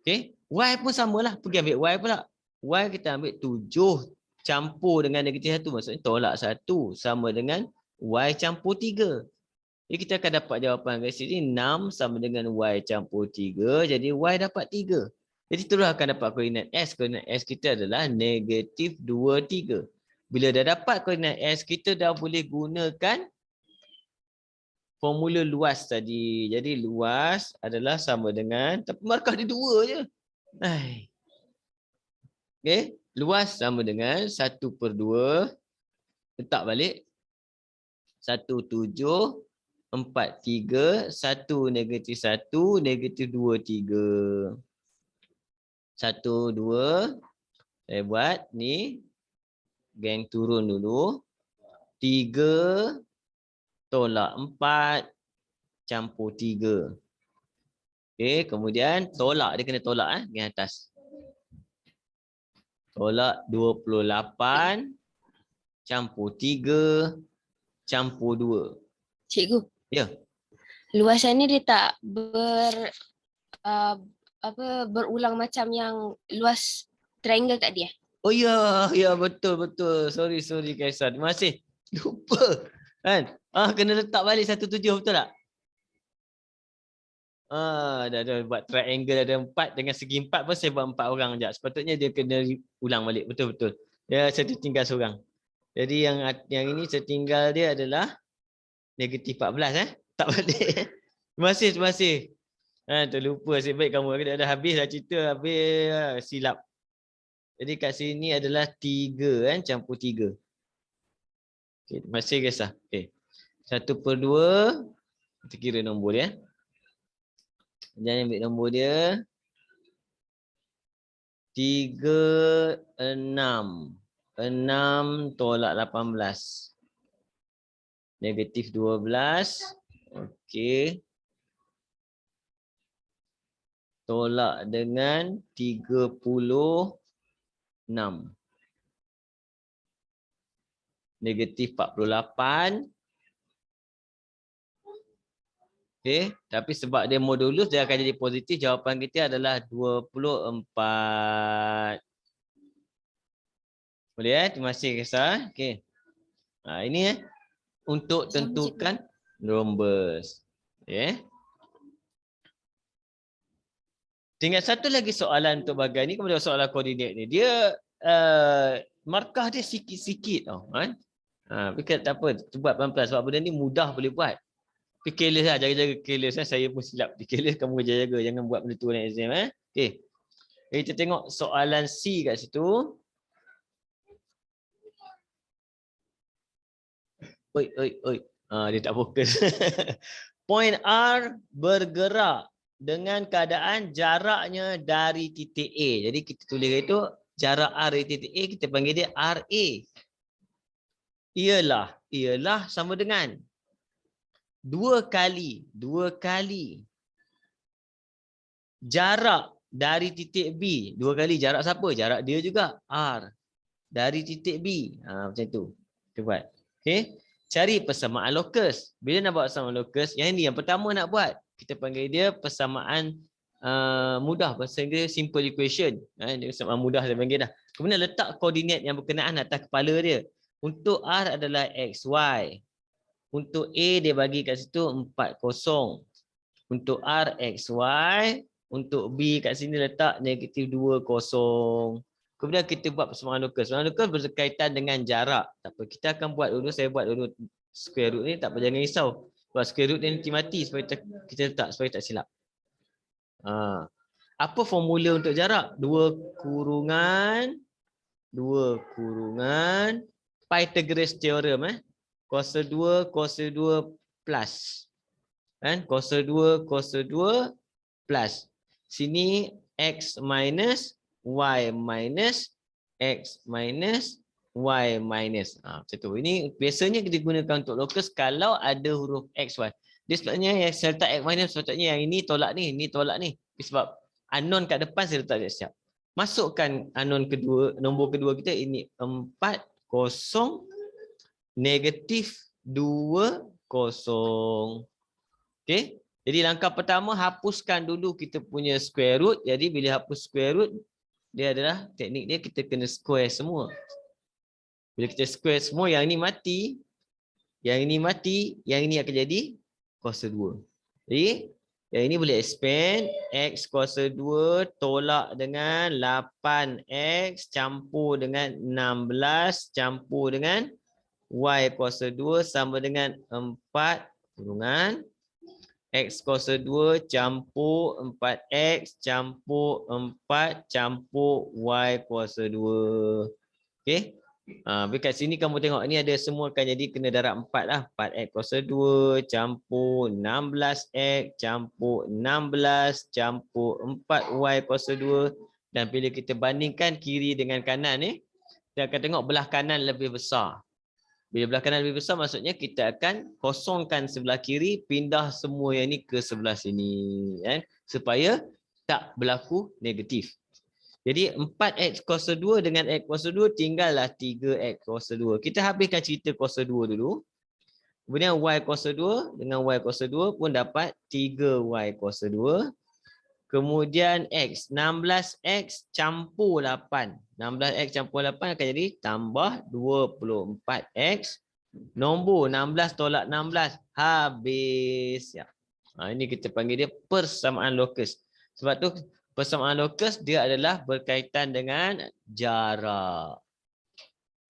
Okey. Y pun samalah. Pergi ambil Y pula. Y kita ambil 7 campur dengan negatif 1. Maksudnya tolak 1 sama dengan Y campur 3. Jadi kita akan dapat jawapan kat sini 6 sama dengan Y campur 3. Jadi Y dapat 3. Jadi terus akan dapat koordinat S. Koordinat S kita adalah negatif 2, 3. Bila dah dapat koordinat S, kita dah boleh gunakan formula luas tadi. Jadi luas adalah sama dengan, tapi markah dia 2 je. Okey, luas sama dengan 1/2. Letak balik. 17, 4, 3, 1 negatif 1, negatif 2, 3. 1, 2. Saya buat ni. Geng turun dulu. 3 tolak 4 campur 3. Okey, kemudian tolak. Dia kena tolak geng atas. Tolak 28 campur 3 campur 2. Cikgu. Ya. Luasan ni dia tak berulang macam yang luas triangle tadi Oh ya betul. Sorry Kaisar. Terima kasih. Lupa. Kan? Kena letak balik 17 betul tak? Dah buat triangle ada 4 dengan segi 4 pun saya buat 4 orang je. Sepatutnya dia kena ulang balik. Betul. Ya, saya tertinggal seorang. Jadi yang ini tertinggal dia adalah negatif 14 tak balik. Terima kasih. Terlupa nasib baik kamu dah habis dah cerita habis silap. Jadi kat sini adalah 3 campur 3. Okey, terima kasih guys Okey. 1/2 kita kira nombor dia. Jangan ambil nombor dia. 3, 6. 6 tolak 18. Negatif 12. Okey. Tolak dengan 36. Negatif 48. Okey, tapi sebab dia modulus dia akan jadi positif. Jawapan kita adalah 24. Boleh terima kasih Kesa. Okey. Ini untuk tentukan rhombus. Okey. Tinggal satu lagi soalan untuk bagian ni, kemudian soalan koordinat ni. Dia markah dia sikit-sikit tau. Kan? Tapi tak apa, buat pelan-pelan sebab benda ni mudah boleh buat. Tapi careless lah, jaga-jaga careless lah. Saya pun silap di careless, kamu jaga-jaga. Jangan buat benda tu dalam exam. Okay. Jadi kita tengok soalan C kat situ. Oi. Dia tak fokus. Point R bergerak dengan keadaan jaraknya dari titik A. Jadi kita tulis itu jarak R dari titik A, kita panggil dia RA. Ialah sama dengan dua kali jarak dari titik B. Dua kali jarak siapa? Jarak dia juga, R. Dari titik B. Macam tu. Kita buat. Okay. Cari persamaan lokus. Bila nak buat persamaan lokus, yang ini yang pertama nak buat. Kita panggil dia persamaan mudah. Bahasa Inggeris simple equation. Dia persamaan mudah saya panggil dah. Kemudian letak koordinat yang berkenaan atas kepala dia. Untuk R adalah XY. Untuk A dia bagi kat situ 40. Untuk R XY. Untuk B kat sini letak -20. Kemudian kita buat persamaan lokus. Persamaan lokus berkaitan dengan jarak. Tak apa, kita akan buat dulu, saya buat dulu square root ni, tak apa, jangan risau. Buat square root ni nanti mati supaya kita letak supaya tak silap. Apa formula untuk jarak? 2 kurungan Pythagoras theorem. Kuasa 2 plus. Kan? Kuasa 2 plus. Sini X minus Y minus X minus Y minus. Macam tu. Ini biasanya digunakan untuk lokus kalau ada huruf X, Y. Dia sebabnya yang saya letak X minus, sepatutnya yang ini tolak ni, ini tolak ni. Sebab unknown kat depan saya letak siap. Masukkan unknown kedua, nombor kedua kita ini 40 negatif 20. Okey. Jadi langkah pertama, hapuskan dulu kita punya square root. Jadi bila hapus square root, dia adalah teknik dia kita kena square semua. Bila kita square semua, yang ini mati, yang ini mati, yang ini akan jadi kuasa 2. Jadi yang ini boleh expand. X kuasa 2 tolak dengan 8X campur dengan 16 campur dengan Y kuasa 2 sama dengan 4 kurungan X kuasa 2 campur 4X campur 4 campur Y kuasa 2. Okey. Kat sini kamu tengok ni ada semua akan jadi kena darab 4 lah. 4X kuasa 2 campur 16X campur 16 campur 4Y kuasa 2. Dan bila kita bandingkan kiri dengan kanan ni, kita akan tengok belah kanan lebih besar. Bila belah kanan lebih besar, maksudnya kita akan kosongkan sebelah kiri, pindah semua yang ni ke sebelah sini. Supaya tak berlaku negatif. Jadi 4X kuasa 2 dengan X kuasa 2 tinggallah 3X kuasa 2. Kita habiskan cerita kuasa 2 dulu. Kemudian Y kuasa 2 dengan Y kuasa 2 pun dapat 3Y kuasa 2. Kemudian X, 16X campur 8. 16X campur 8 akan jadi tambah 24X. Nombor 16 tolak 16. Habis. Ya. Ini kita panggil dia persamaan lokus. Sebab tu persamaan lokus dia adalah berkaitan dengan jarak.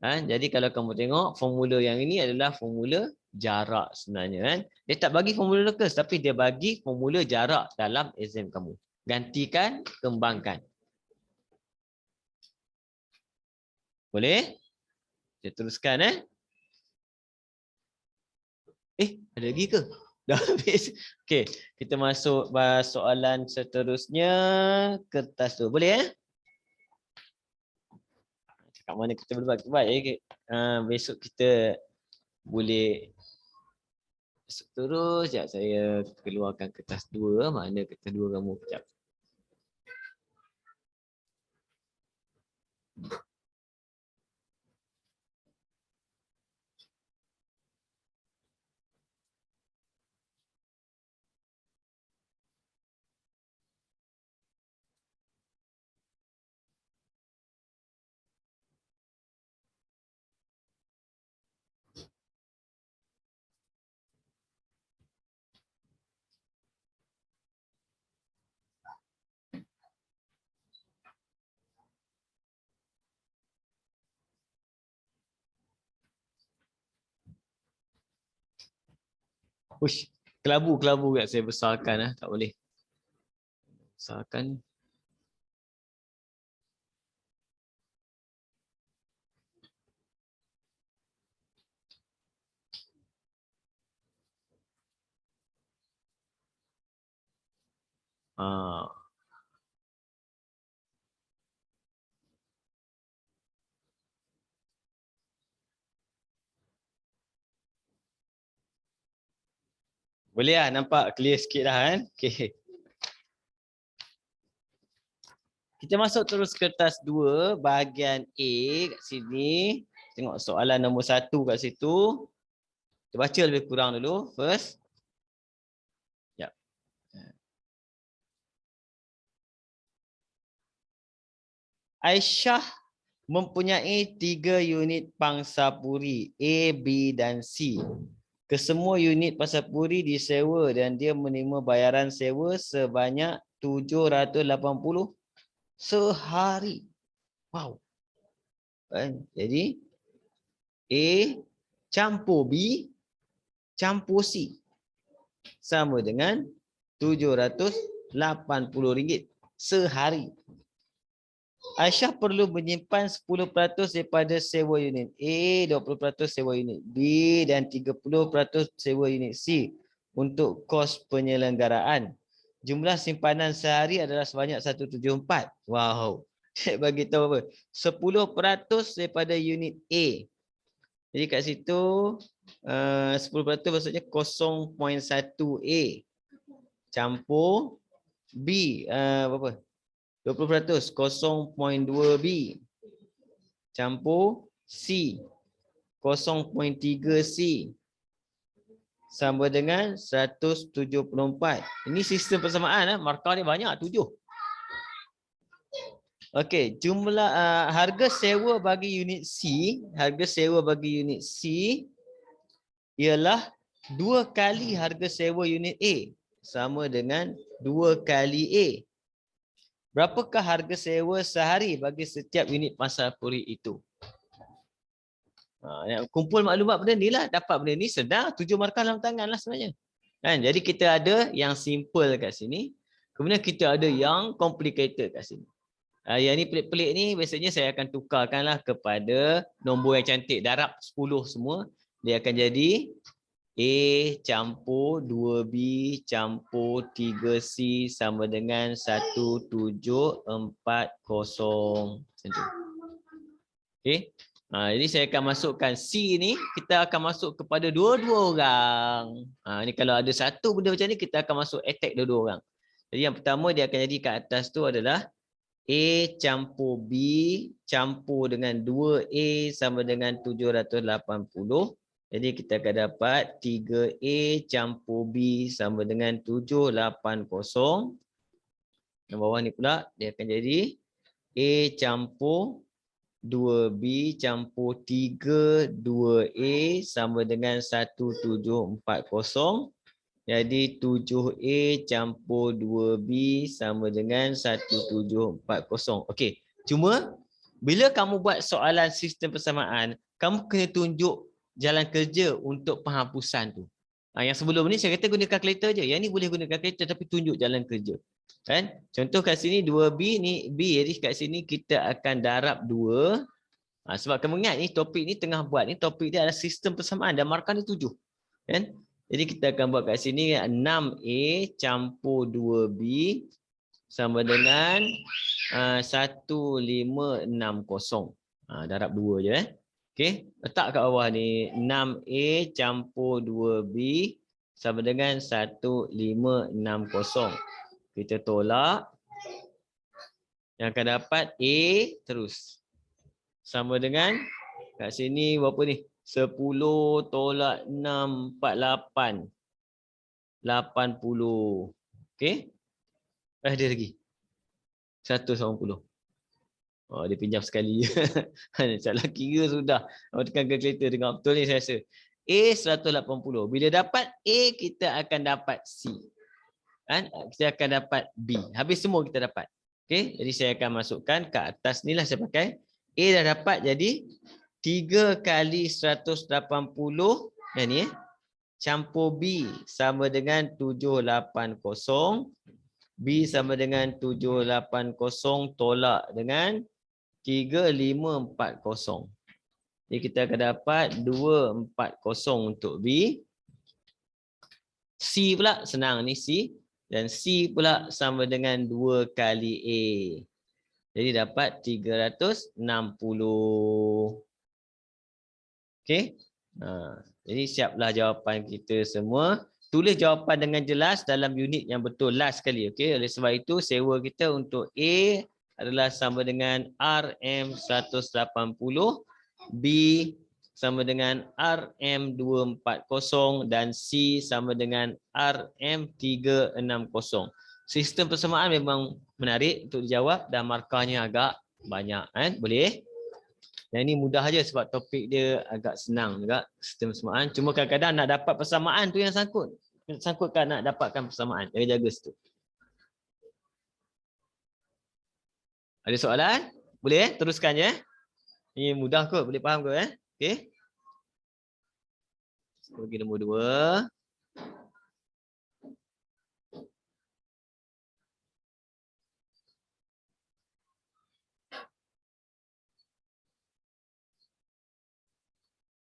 Jadi kalau kamu tengok formula yang ini adalah formula jarak sebenarnya. Dia tak bagi formula lokus tapi dia bagi formula jarak dalam exam kamu. Gantikan, kembangkan. Boleh? Kita teruskan ada lagi ke? Dah habis. Okey, kita masuk soalan seterusnya. Kertas tu. Boleh Kat mana kita boleh buat? Besok kita boleh masuk terus. Sekejap saya keluarkan kertas 2. Mana kertas 2 kamu? Sekejap. Uish, kelabu kat saya besarkan tak boleh. Besarkan. Boleh lah, nampak clear sikit dah kan. Okay. Kita masuk terus kertas 2 bahagian A kat sini. Tengok soalan nombor 1 kat situ. Kita baca lebih kurang dulu first. Yap. Aisyah mempunyai 3 unit pangsa puri A, B dan C. Kesemua unit pangsa puri disewa dan dia menerima bayaran sewa sebanyak 780 sehari. Wow. Jadi A campur B campur C sama dengan RM780 sehari. Aisyah perlu menyimpan 10% daripada sewa unit A, 20% sewa unit B dan 30% sewa unit C untuk kos penyelenggaraan. Jumlah simpanan sehari adalah sebanyak 174. Wow. Saya bagi tahu apa? 10% daripada unit A. Jadi kat situ 10% maksudnya 0.1 A campur B berapa? 20% 0.2 B campur C 0.3 C sama dengan 174. Ini sistem persamaan markah dia banyak 7. Okey, jumlah harga sewa bagi unit C, ialah 2 kali harga sewa unit A sama dengan 2 kali A. Berapakah harga sewa sehari bagi setiap unit pangsa puri itu? Kumpul maklumat benda ni lah, dapat benda ni sedang 7 markah dalam tangan lah sebenarnya. Kan? Jadi kita ada yang simple kat sini, kemudian kita ada yang complicated kat sini. Yang ni pelik-pelik ni biasanya saya akan tukarkanlah kepada nombor yang cantik, darab 10 semua. Dia akan jadi A campur 2B campur 3C sama dengan 1740. Macam tu. Okay. Jadi saya akan masukkan C ni, kita akan masuk kepada dua-dua orang. Ni kalau ada satu benda macam ni, kita akan masuk attack dua-dua orang. Jadi yang pertama dia akan jadi kat atas tu adalah A campur B campur dengan 2A sama dengan 780. Jadi kita akan dapat 3A campur B sama dengan 780. Yang bawah ni pula dia akan jadi A campur 2B campur 3 2A sama dengan 1740. Jadi 7A campur 2B sama dengan 1740. Okey. Cuma bila kamu buat soalan sistem persamaan, kamu kena tunjuk jalan kerja untuk penghapusan tu. Yang sebelum ni saya kata guna kalkulator je. Yang ni boleh guna kalkulator tapi tunjuk jalan kerja. Kan? Contoh kat sini 2B ni B, jadi kat sini kita akan darab 2. Sebab kamu ingat ni topik ni tengah buat ni, topik dia adalah sistem persamaan dan markah ni 7. Kan? Jadi kita akan buat kat sini 6A campur 2B sama dengan 1560. Darab 2 je. Okey, letak kat bawah ni 6A campur 2B sama dengan 1560. Kita tolak. Yang akan dapat A terus. Sama dengan kat sini berapa ni? 10 tolak 6, 48. 80. Okey. Ada lagi. 180. Dia pinjam sekali. Salah kira sudah. Tekan kalkulator dengar betul ni saya rasa. A 180. Bila dapat A, kita akan dapat C. Kan? Kita akan dapat B. Habis semua kita dapat. Okey. Jadi saya akan masukkan ke atas ni lah saya pakai. A dah dapat jadi 3 kali 180. Yang ni campur B sama dengan 780. B sama dengan 780 tolak dengan 3540. Jadi kita akan dapat 240 untuk B. C pula senang ni C. Dan C pula sama dengan 2 kali A. Jadi dapat 360. Okey. Jadi siaplah jawapan kita semua. Tulis jawapan dengan jelas dalam unit yang betul last sekali. Okey. Oleh sebab itu sewa kita untuk A adalah sama dengan RM180, B sama dengan RM240 dan C sama dengan RM360. Sistem persamaan memang menarik untuk dijawab dan markahnya agak banyak. Boleh? Yang ini mudah aja sebab topik dia agak senang juga, sistem persamaan. Cuma kadang-kadang nak dapat persamaan tu yang sangkut. Sangkutkan nak dapatkan persamaan. Jaga situ. Ada soalan? Boleh? Teruskan je. Ini mudah kot, boleh faham kot. Okey. Bagi nombor 2.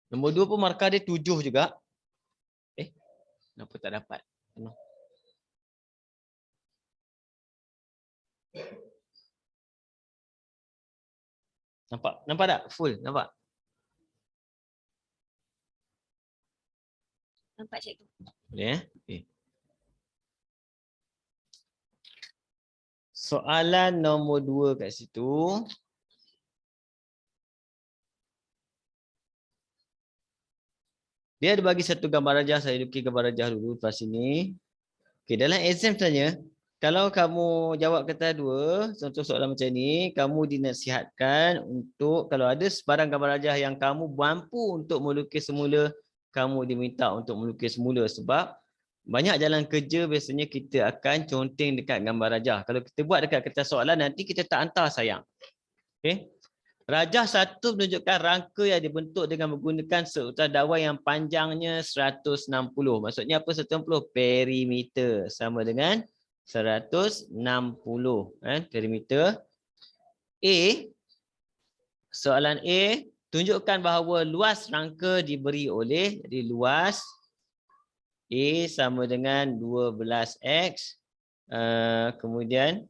Nombor 2 pun markah dia 7 juga. Kenapa tak dapat? Nampak? Nampak tak? Full? Nampak? Nampak cikgu. Boleh Okay. Soalan nombor 2 kat situ. Dia ada bagi satu gambar rajah. Saya lukis gambar rajah dulu lepas ini. Okay, dalam exam tanya, kalau kamu jawab kata 2, contoh soalan macam ni, kamu dinasihatkan untuk kalau ada sebarang gambar rajah yang kamu mampu untuk melukis semula, kamu diminta untuk melukis semula sebab banyak jalan kerja biasanya kita akan conteng dekat gambar rajah. Kalau kita buat dekat kertas soalan nanti kita tak hantar sayang. Okey. Rajah 1 menunjukkan rangka yang dibentuk dengan menggunakan seutas dawai yang panjangnya 160. Maksudnya apa 160? Perimeter sama dengan 160. Perimeter. A. Soalan A. Tunjukkan bahawa luas rangka diberi oleh. Jadi luas A sama dengan 12X. Kemudian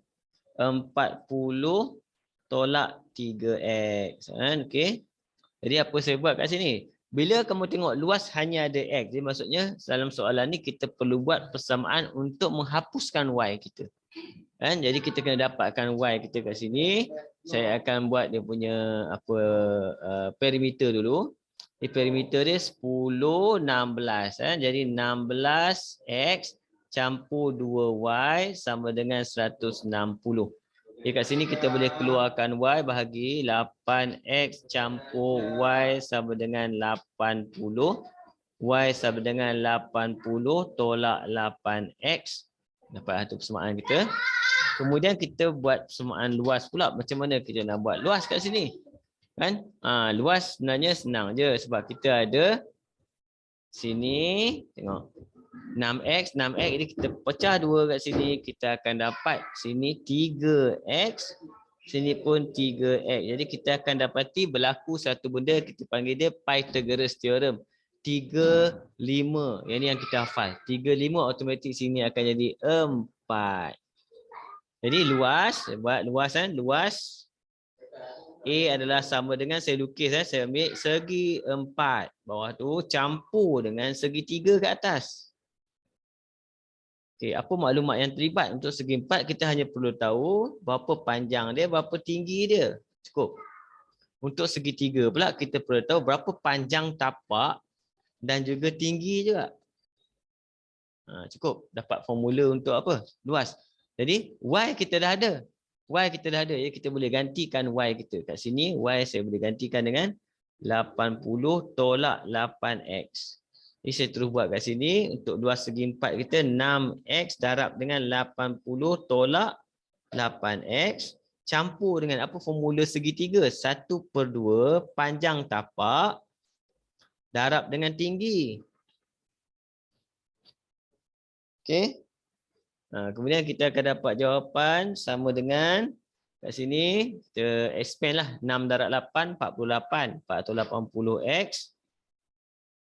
40 tolak 3X. Okey. Jadi apa saya buat kat sini? Bila kamu tengok luas hanya ada X, jadi maksudnya dalam soalan ni kita perlu buat persamaan untuk menghapuskan Y kita. Jadi kita kena dapatkan Y kita kat sini. Saya akan buat dia punya perimeter dulu. Perimeter dia 10, 16. Jadi 16X campur 2Y sama dengan 160. Kat sini kita boleh keluarkan Y bahagi 8X campur Y sama dengan 80. Y sama dengan 80 tolak 8X. Dapat satu persamaan kita. Kemudian kita buat persamaan luas pula. Macam mana kita nak buat luas kat sini? Kan? Luas sebenarnya senang je sebab kita ada sini. Tengok. 6X, jadi kita pecah 2 kat sini, kita akan dapat sini 3X, sini pun 3X. Jadi kita akan dapati berlaku satu benda, kita panggil dia Pythagoras theorem. 3, 5, yang ni yang kita hafal. 3, 5 automatik sini akan jadi 4. Jadi luas, buat luas kan, luas A adalah sama dengan, saya lukis saya ambil segi 4 bawah tu campur dengan segi 3 ke atas. Okay, apa maklumat yang terlibat untuk segi 4? Kita hanya perlu tahu berapa panjang dia, berapa tinggi dia. Cukup. Untuk segi 3 pula kita perlu tahu berapa panjang tapak dan juga tinggi juga. Cukup. Dapat formula untuk apa? Luas. Jadi Y kita dah ada. Y kita dah ada. Jadi kita boleh gantikan Y kita. Kat sini Y saya boleh gantikan dengan 80 tolak 8X. Jadi saya terus buat kat sini untuk luas segi 4 kita 6X darab dengan 80 tolak 8X campur dengan apa formula segi 3? 1/2 panjang tapak darab dengan tinggi. Okey. Kemudian kita akan dapat jawapan sama dengan kat sini kita expand lah 6 darab 8 48 480x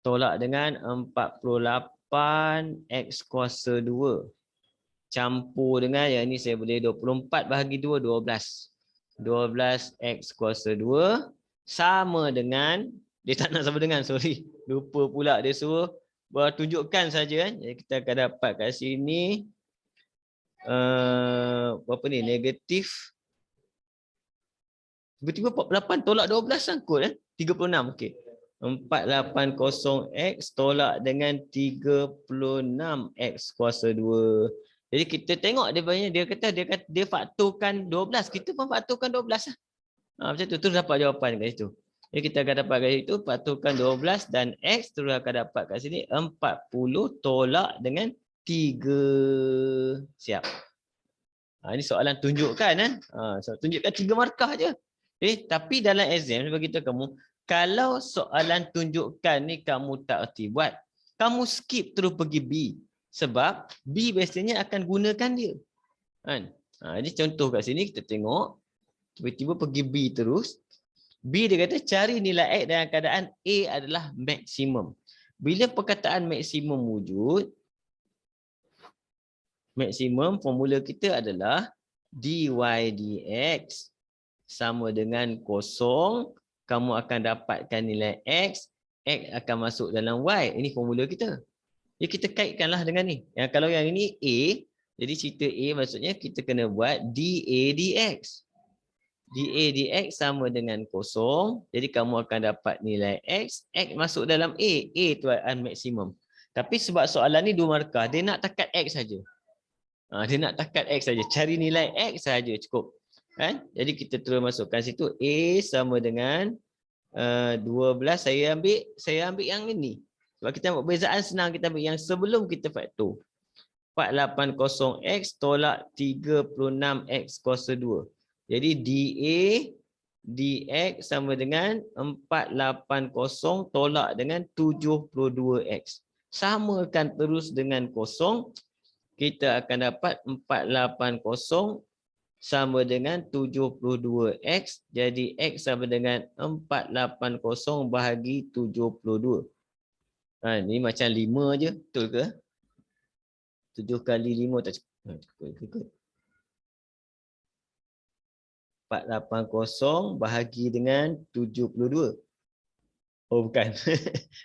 tolak dengan 48 x kuasa 2 campur dengan yang ni saya boleh 24 bahagi 2 12 x kuasa 2 sama dengan dia tak nak sama dengan sorry lupa pula dia suruh tunjukkan saja kan. Jadi kita akan dapat kat sini berapa ni negatif tiba-tiba 48 tolak 12 sangkut 36 okey 480x tolak dengan 36x kuasa 2. Jadi kita tengok dia kata dia faktorkan 12, kita pun faktorkan 12 lah. Macam tu terus dapat jawapan kat situ. Jadi kita akan dapat kat situ faktorkan 12 dan x terus akan dapat kat sini 40 tolak dengan 3. Siap. Ini soalan tunjukkan soalan tunjukkan 3 markah je. Tapi dalam exam bagi tahu kamu kalau soalan tunjukkan ni kamu tak erti buat, kamu skip terus pergi B. Sebab B biasanya akan gunakan dia. Kan? Jadi contoh kat sini kita tengok tiba-tiba pergi B terus. B dia kata cari nilai X dalam keadaan A adalah maksimum. Bila perkataan maksimum wujud, maksimum formula kita adalah dy dx sama dengan kosong. Kamu akan dapatkan nilai X. X akan masuk dalam Y. Ini formula kita. Jadi kita kaitkanlah dengan ni. Kalau yang ini A, jadi cerita A maksudnya kita kena buat dA dx. dA dx sama dengan kosong. Jadi kamu akan dapat nilai X. X masuk dalam A. A tu maksimum. Tapi sebab soalan ni 2 markah, dia nak takat X saja. Dia nak takat X saja. Cari nilai X saja cukup. Kan? Jadi kita terus masukkan situ A sama dengan 12. Saya ambil yang ini. Sebab kita buat perbezaan senang, kita ambil yang sebelum kita faktor. 480x tolak 36x kuasa 2. Jadi dA dx sama dengan 480 tolak dengan 72x. Samakan terus dengan kosong. Kita akan dapat 480 sama dengan 72x. Jadi x sama dengan 480 bahagi 72. Ini macam 5 je. Betul ke? 7 kali 5 tak cukup. 480 bahagi dengan 72. Oh bukan.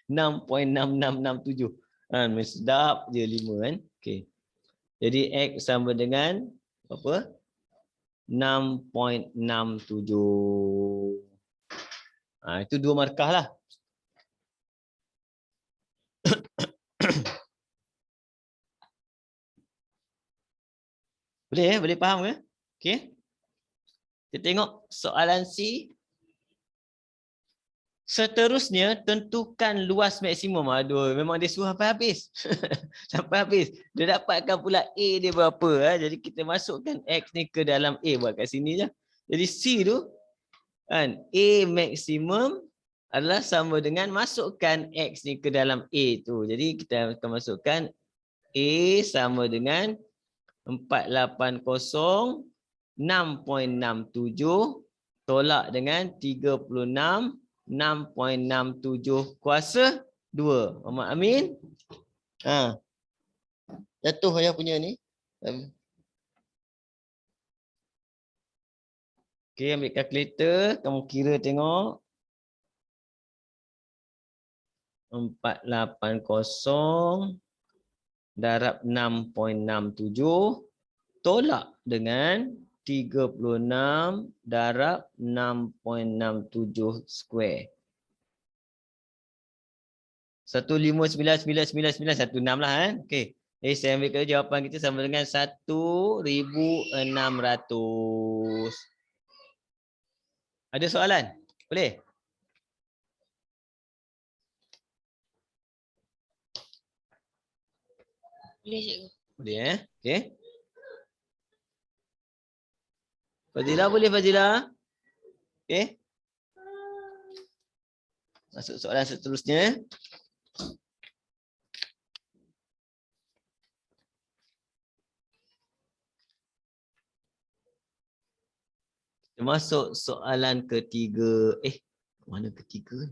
6.6667. Sedap je 5 kan. Okey. Jadi x sama dengan apa? 6.67. Itu 2 markah lah. Boleh boleh faham ke? Okey. Kita tengok soalan C. Seterusnya tentukan luas maksimum. Aduh, memang dia suruh sampai habis. Sampai habis. Dia dapatkan pula A dia berapa. Jadi kita masukkan X ni ke dalam A. Buat kat sini je. Jadi C tu kan, A maksimum adalah sama dengan masukkan X ni ke dalam A tu. Jadi kita akan masukkan A sama dengan 480 6.67 tolak dengan 36 6.67 kuasa 2. Muhammad Amin. Jatuh saya punya ni. Okey, ambil kalkulator, kamu kira tengok. 480 darab 6.67 tolak dengan 36 darab 6.67 square. 1599916 lah kan. Okey. Jadi saya ambil jawapan kita sama dengan 1600. Ada soalan? Boleh? Boleh cikgu. Boleh okey. Fazila boleh Fazila? Okey. Masuk soalan seterusnya. Termasuk soalan ketiga. Mana ketiga?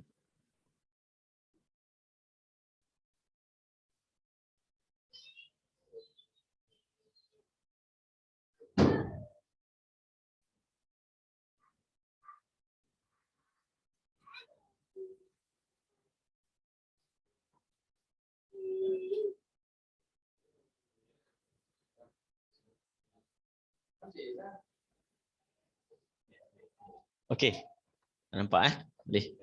Okey. Nampak boleh.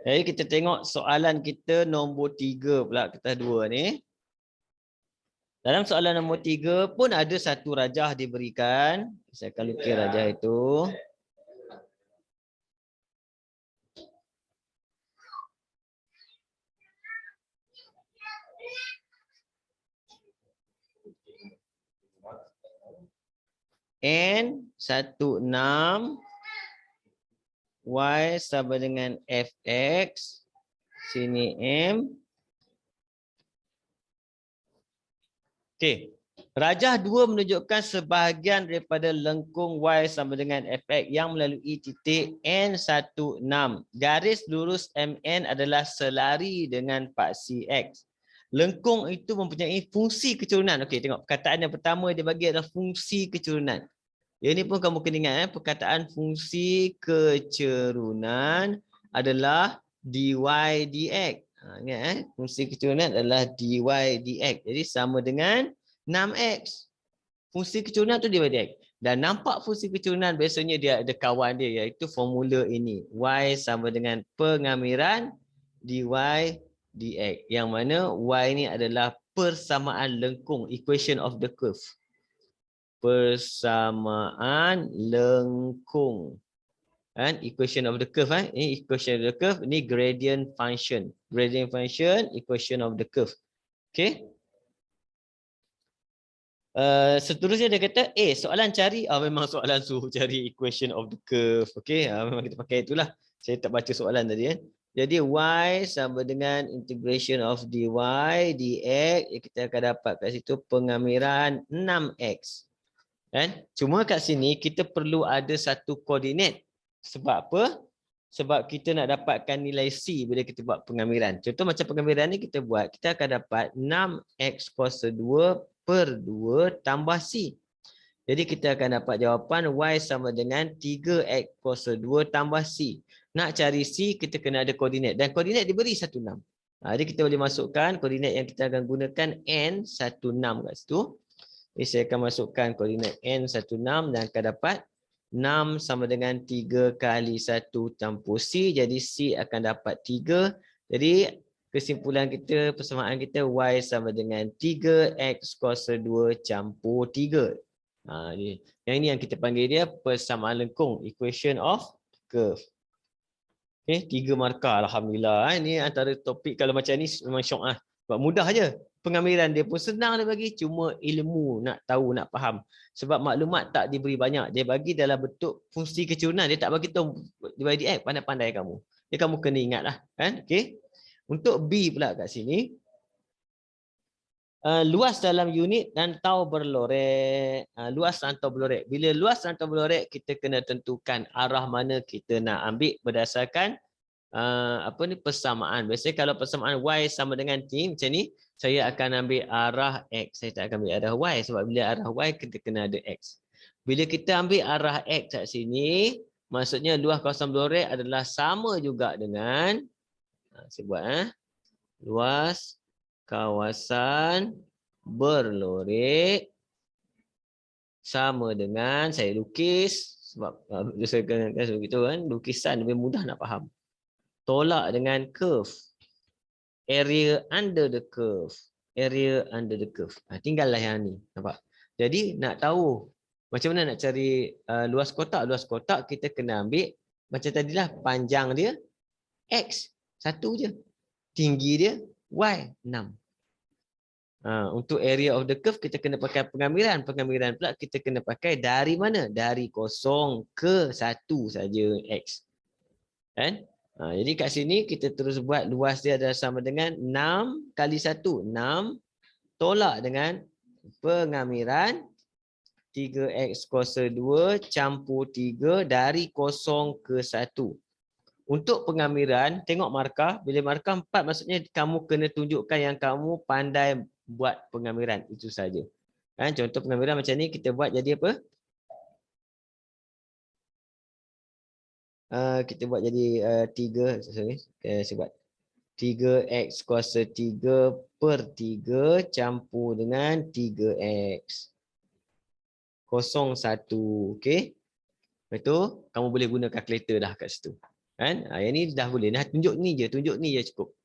Jadi kita tengok soalan kita nombor 3 pula kertas 2 ni. Dalam soalan nombor 3 pun ada satu rajah diberikan. Saya akan lukis rajah itu. N 16 Y sama dengan Fx. Sini M. Okey. Rajah 2 menunjukkan sebahagian daripada lengkung Y sama dengan Fx yang melalui titik N16. Garis lurus MN adalah selari dengan paksi X. Lengkung itu mempunyai fungsi kecurunan. Okey, tengok perkataan yang pertama dia bagi adalah fungsi kecurunan. Ini pun kamu kena ingat perkataan fungsi kecurunan adalah dy dx. Ingat fungsi kecurunan adalah dy dx. Jadi sama dengan 6x. Fungsi kecurunan tu dy dx. Dan nampak fungsi kecurunan biasanya dia ada kawan dia iaitu formula ini. Y sama dengan pengamiran dy dx. Yang mana y ni adalah persamaan lengkung, equation of the curve. Persamaan lengkung. Equation of the curve. Ini equation of the curve. Ini gradient function. Gradient function, equation of the curve. Okay. Seterusnya dia kata, soalan cari. Memang soalan suruh cari equation of the curve. Okay. Memang kita pakai itulah. Saya tak baca soalan tadi. Jadi y sama dengan integration of dy dx. Kita akan dapat kat situ pengamiran 6x. Cuma kat sini kita perlu ada satu koordinat. Sebab apa? Sebab kita nak dapatkan nilai C bila kita buat pengamiran. Contoh macam pengamiran ni kita buat, kita akan dapat 6x kuasa 2 per 2 tambah C. Jadi kita akan dapat jawapan y sama dengan 3x kuasa 2 tambah C. Nak cari C, kita kena ada koordinat. Dan koordinat diberi 16. Jadi kita boleh masukkan koordinat yang kita akan gunakan N16 kat situ. Jadi saya akan masukkan koordinat N16 dan akan dapat 6 sama dengan 3 kali 1 campur C. Jadi C akan dapat 3. Jadi kesimpulan kita, persamaan kita Y sama dengan 3X kuasa 2 campur 3. Yang ini yang kita panggil dia persamaan lengkung, equation of curve. Okay, 3 markah. Alhamdulillah. Ini antara topik kalau macam ni memang syok lah. Sebab mudah je. Pengamilan dia pun senang dia bagi, cuma ilmu nak tahu, nak faham. Sebab maklumat tak diberi banyak. Dia bagi dalam bentuk fungsi kecurunan. Dia tak bagi tahu divide dx, pandai-pandai kamu. Dia kamu kena ingatlah, kan? Okey. Untuk B pula kat sini. Luas dalam unit rantau berlorek. Luas rantau berlorek. Bila luas rantau berlorek, kita kena tentukan arah mana kita nak ambil berdasarkan persamaan. Biasanya kalau persamaan Y sama dengan T macam ni, saya akan ambil arah X. Saya tak akan ambil arah Y sebab bila arah Y kita kena ada X. Bila kita ambil arah X kat sini, maksudnya luas kawasan berlorek adalah sama juga dengan saya buat luas kawasan berlorek sama dengan, saya lukis sebab saya kan begitu kan, lukisan lebih mudah nak faham. Tolak dengan curve. Area under the curve. Area under the curve. Tinggallah yang ni. Nampak? Jadi nak tahu macam mana nak cari luas kotak. Luas kotak kita kena ambil macam tadilah, panjang dia X. 1 je. Tinggi dia Y. 6. Untuk area of the curve kita kena pakai pengamiran. Pengamiran pula kita kena pakai dari mana? Dari 0 ke 1 saja X. Kan? Jadi kat sini kita terus buat luas dia adalah sama dengan 6 kali 1. 6 tolak dengan pengamiran 3x kuasa 2 campur 3 dari 0 ke 1. Untuk pengamiran, tengok markah. Bila markah 4 maksudnya kamu kena tunjukkan yang kamu pandai buat pengamiran. Itu saja. Contoh pengamiran macam ni kita buat jadi apa? Kita buat jadi 3. Sorry. Saya buat 3x kuasa 3 per 3 campur dengan 3x. 0, 1. Okey. Lepas tu, kamu boleh guna kalkulator dah kat situ. Yang ni dah boleh. Dah tunjuk ni je cukup.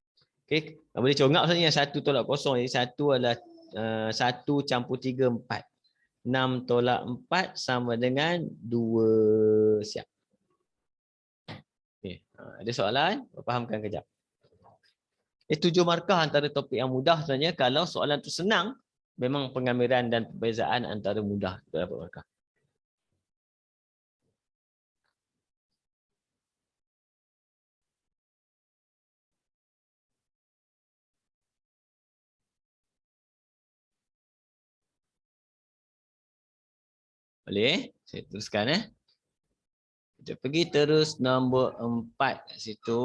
Okey. Boleh congak sebenarnya 1 tolak 0. Jadi 1 adalah 1 campur 3, 4. 6 tolak 4 sama dengan 2. Siap. Okay. Ada soalan? Fahamkan kejap. 7 markah antara topik yang mudah sebenarnya. Kalau soalan tu senang, memang pengamiran dan perbezaan antara mudah untuk dapat markah. Boleh? Saya teruskan. Kita pergi terus nombor 4 kat situ.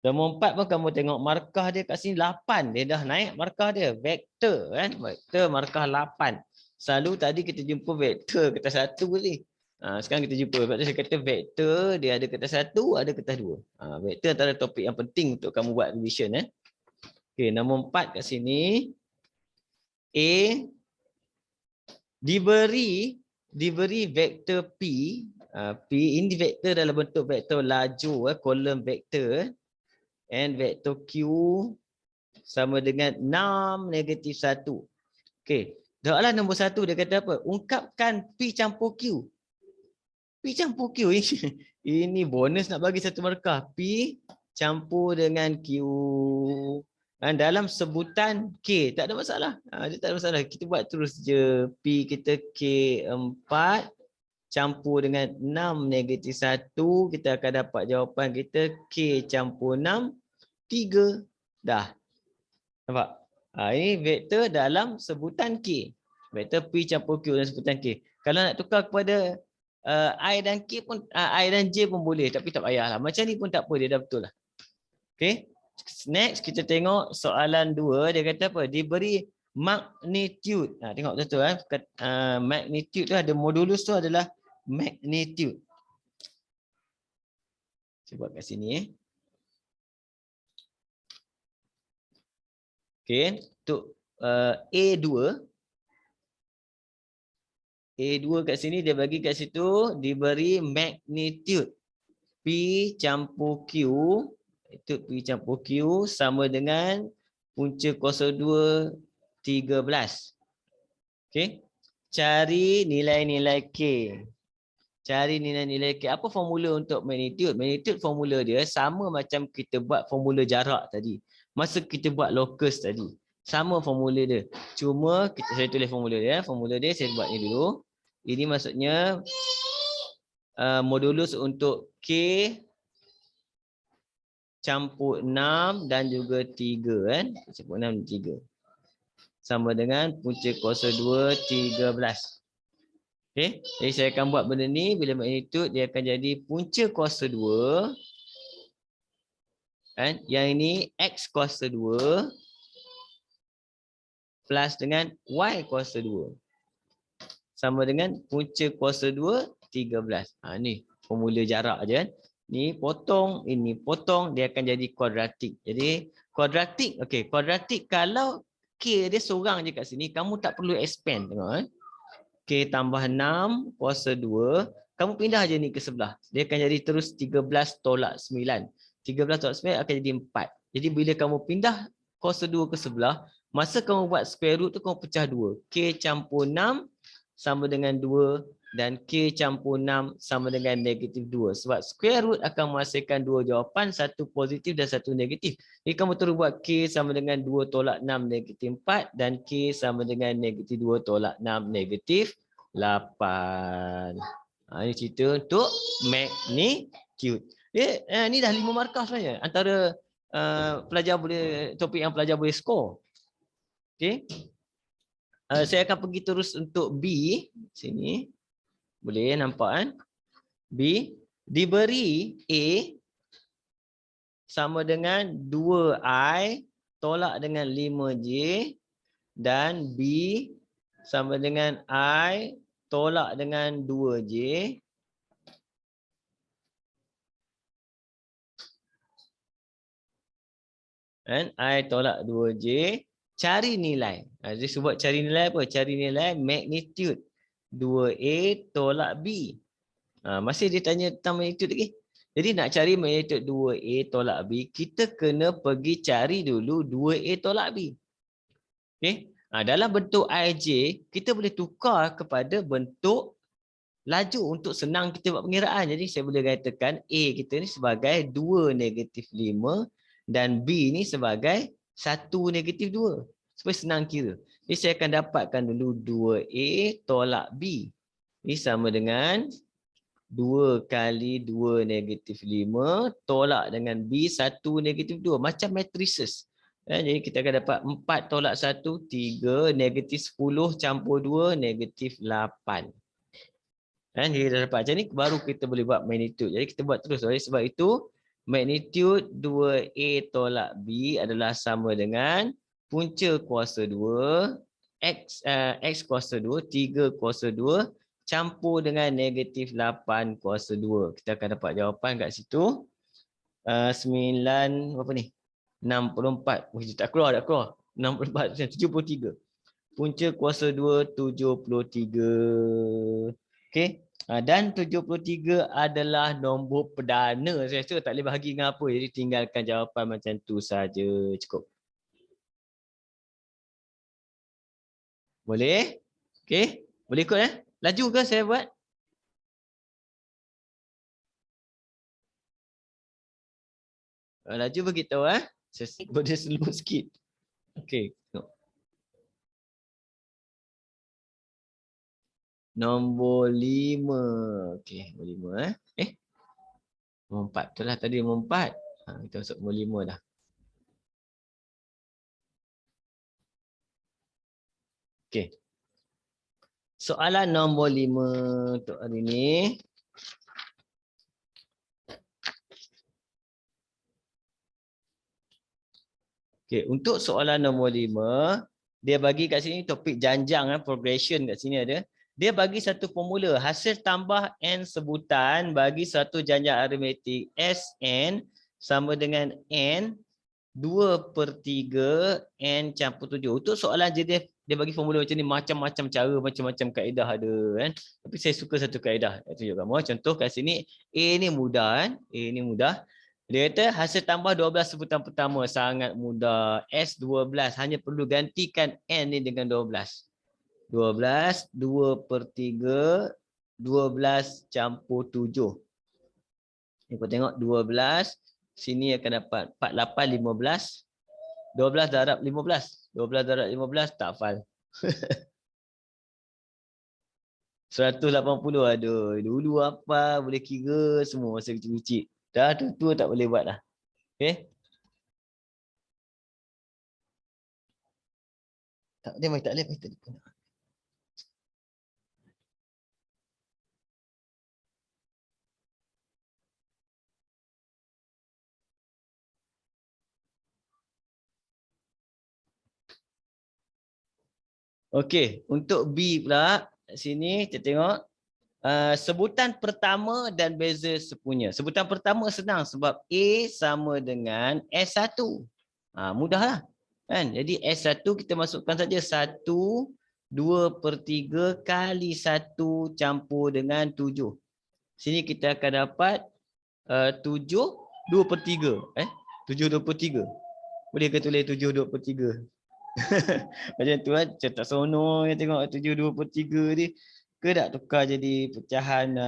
Nombor 4 pun kamu tengok markah dia kat sini 8. Dia dah naik markah dia. Vektor kan. Vektor markah 8. Selalu tadi kita jumpa vektor kertas 1 ni. Sekarang kita jumpa. Sebab tu saya kata vektor dia ada kertas 1, ada kertas 2. Vektor antara topik yang penting untuk kamu buat revision. Okey, nombor 4 kat sini. A diberi vektor P. P ini vektor dalam bentuk vektor laju, kolom vektor. And vektor Q sama dengan 6 negatif 1. Okey. Soalan nombor 1 dia kata apa? Ungkapkan P campur Q. P campur Q ini bonus nak bagi satu markah. P campur dengan Q. Dalam sebutan K. Tak ada masalah. Dia tak ada masalah. Kita buat terus je. P kita K4 campur dengan 6 negatif 1. Kita akan dapat jawapan kita K campur 6, 3. Dah. Nampak? Ini vektor dalam sebutan K. Vektor P campur Q dalam sebutan K. Kalau nak tukar kepada I dan K pun, I dan J pun boleh. Tapi tak payahlah. Macam ni pun tak apa. Dia dah betul lah. Okay. Next kita tengok soalan 2. Dia kata apa? Diberi magnitude. Tengok betul magnitude tu ada modulus tu adalah magnitude. Saya buat kat sini. Okey, untuk A2 kat sini dia bagi kat situ diberi magnitude P campur Q. Itu P campur Q sama dengan punca kuasa 2 13. Okey. Cari nilai-nilai K. Cari nilai-nilai K. Apa formula untuk magnitude? Magnitude formula dia sama macam kita buat formula jarak tadi. Masa kita buat locus tadi. Sama formula dia. Cuma saya tulis formula dia. Formula dia saya buat ni dulu. Ini maksudnya modulus untuk K campur 6 dan juga 3 kan. Campur 6 dan 3. Sama dengan punca kuasa 2 13. Okey. Jadi saya akan buat benda ni bila magnitude dia akan jadi punca kuasa 2 kan. Yang ini X kuasa 2 plus dengan Y kuasa 2 sama dengan punca kuasa 2 13. Ni formula jarak je kan. Ni potong, ini potong, dia akan jadi kuadratik. Jadi kuadratik, okey, kuadratik kalau K dia seorang je kat sini, kamu tak perlu expand, tengok kan. K tambah 6 kuasa 2, kamu pindah je ni ke sebelah. Dia akan jadi terus 13 tolak 9. 13 tolak 9 akan jadi 4. Jadi bila kamu pindah kuasa 2 ke sebelah, masa kamu buat square root tu kamu pecah 2. K campur 6 sama dengan 2 dan K campur 6 sama dengan negatif 2. Sebab square root akan menghasilkan dua jawapan, satu positif dan satu negatif. Jadi kamu terus buat K sama dengan 2 tolak 6 negatif 4 dan K sama dengan negatif 2 tolak 6 negatif 8. Ini cerita untuk magnitude. Ni dah 5 markah sebenarnya. Antara pelajar boleh, topik yang pelajar boleh skor. Okay. Saya akan pergi terus untuk B. Sini. Boleh nampak kan? B. Diberi A sama dengan 2I tolak dengan 5J dan B sama dengan I tolak dengan 2J. Dan I tolak 2J. Cari nilai. Dia sebut cari nilai apa? Cari nilai magnitude 2A tolak B. Masih dia tanya tentang magnitude lagi. Jadi nak cari magnitude 2A tolak B, kita kena pergi cari dulu 2A tolak B. Okay? Dalam bentuk IJ, kita boleh tukar kepada bentuk laju untuk senang kita buat pengiraan. Jadi saya boleh katakan A kita ni sebagai 2 negatif 5 dan B ni sebagai 1 negatif 2. Supaya senang kira. Jadi saya akan dapatkan dulu 2A tolak B. Ini sama dengan 2 kali 2 negatif 5 tolak dengan B 1 negatif 2. Macam matrices. Jadi kita akan dapat 4 tolak 1, 3, negatif 10 campur 2, negatif 8. Jadi kita dapat macam ni, baru kita boleh buat magnitude. Jadi kita buat terus. Oleh sebab itu, magnitude 2A tolak B adalah sama dengan punca kuasa 2, X kuasa 2, 3 kuasa 2, campur dengan negatif 8 kuasa 2. Kita akan dapat jawapan kat situ. 9, berapa ni? 64. Tak keluar. 64, 73. Punca kuasa 2, 73. Okey. Dan 73 adalah nombor perdana. Saya rasa tak boleh bahagi dengan apa. Jadi tinggalkan jawapan macam tu saja. Cukup. Boleh? Okey. Boleh ikut Laju ke saya buat? Laju beritahu Saya boleh slow sikit. Okey. Nombor 5. Okey, nombor 5 Nombor 4. Betul lah tadi nombor 4. Kita masuk nombor 5 dah. Okey. Soalan nombor 5 untuk hari ni. Okey, untuk soalan nombor 5, dia bagi kat sini topik janjang progression kat sini ada. Dia bagi satu formula, hasil tambah n sebutan bagi satu janjang aritmetik Sn sama dengan n 2/3 n campur 7. Untuk soalan JDF, dia bagi formula macam ni, macam-macam cara, macam-macam kaedah ada kan. Tapi saya suka satu kaedah. Saya tunjuk kamu. Contoh kat sini, A ni mudah A ni mudah. Dia kata hasil tambah 12 sebutan pertama sangat mudah. S12 hanya perlu gantikan n ni dengan 12. 12, 2/3, 12 campur 7. Kita tengok 12, sini akan dapat 48, 15. 12 darab 15. 12 darab 15 tak hafal. 180, aduh. Dulu apa boleh kira semua masa kecil-kecil. Dah tua tak boleh buat dah. Okey. Tak boleh, tak boleh telefon. Okey, untuk B pula sini kita tengok sebutan pertama dan beza sepunya. Sebutan pertama senang sebab A sama dengan S1. Mudahlah. Kan? Jadi S1 kita masukkan saja 1 2/3 kali 1 campur dengan 7. Sini kita akan dapat 7 2/3. 7 2/3. Boleh ke tulis 7 2/3? Macam tu macam tak sono yang tengok 7 2/3 ni. Ke tak tukar jadi pecahan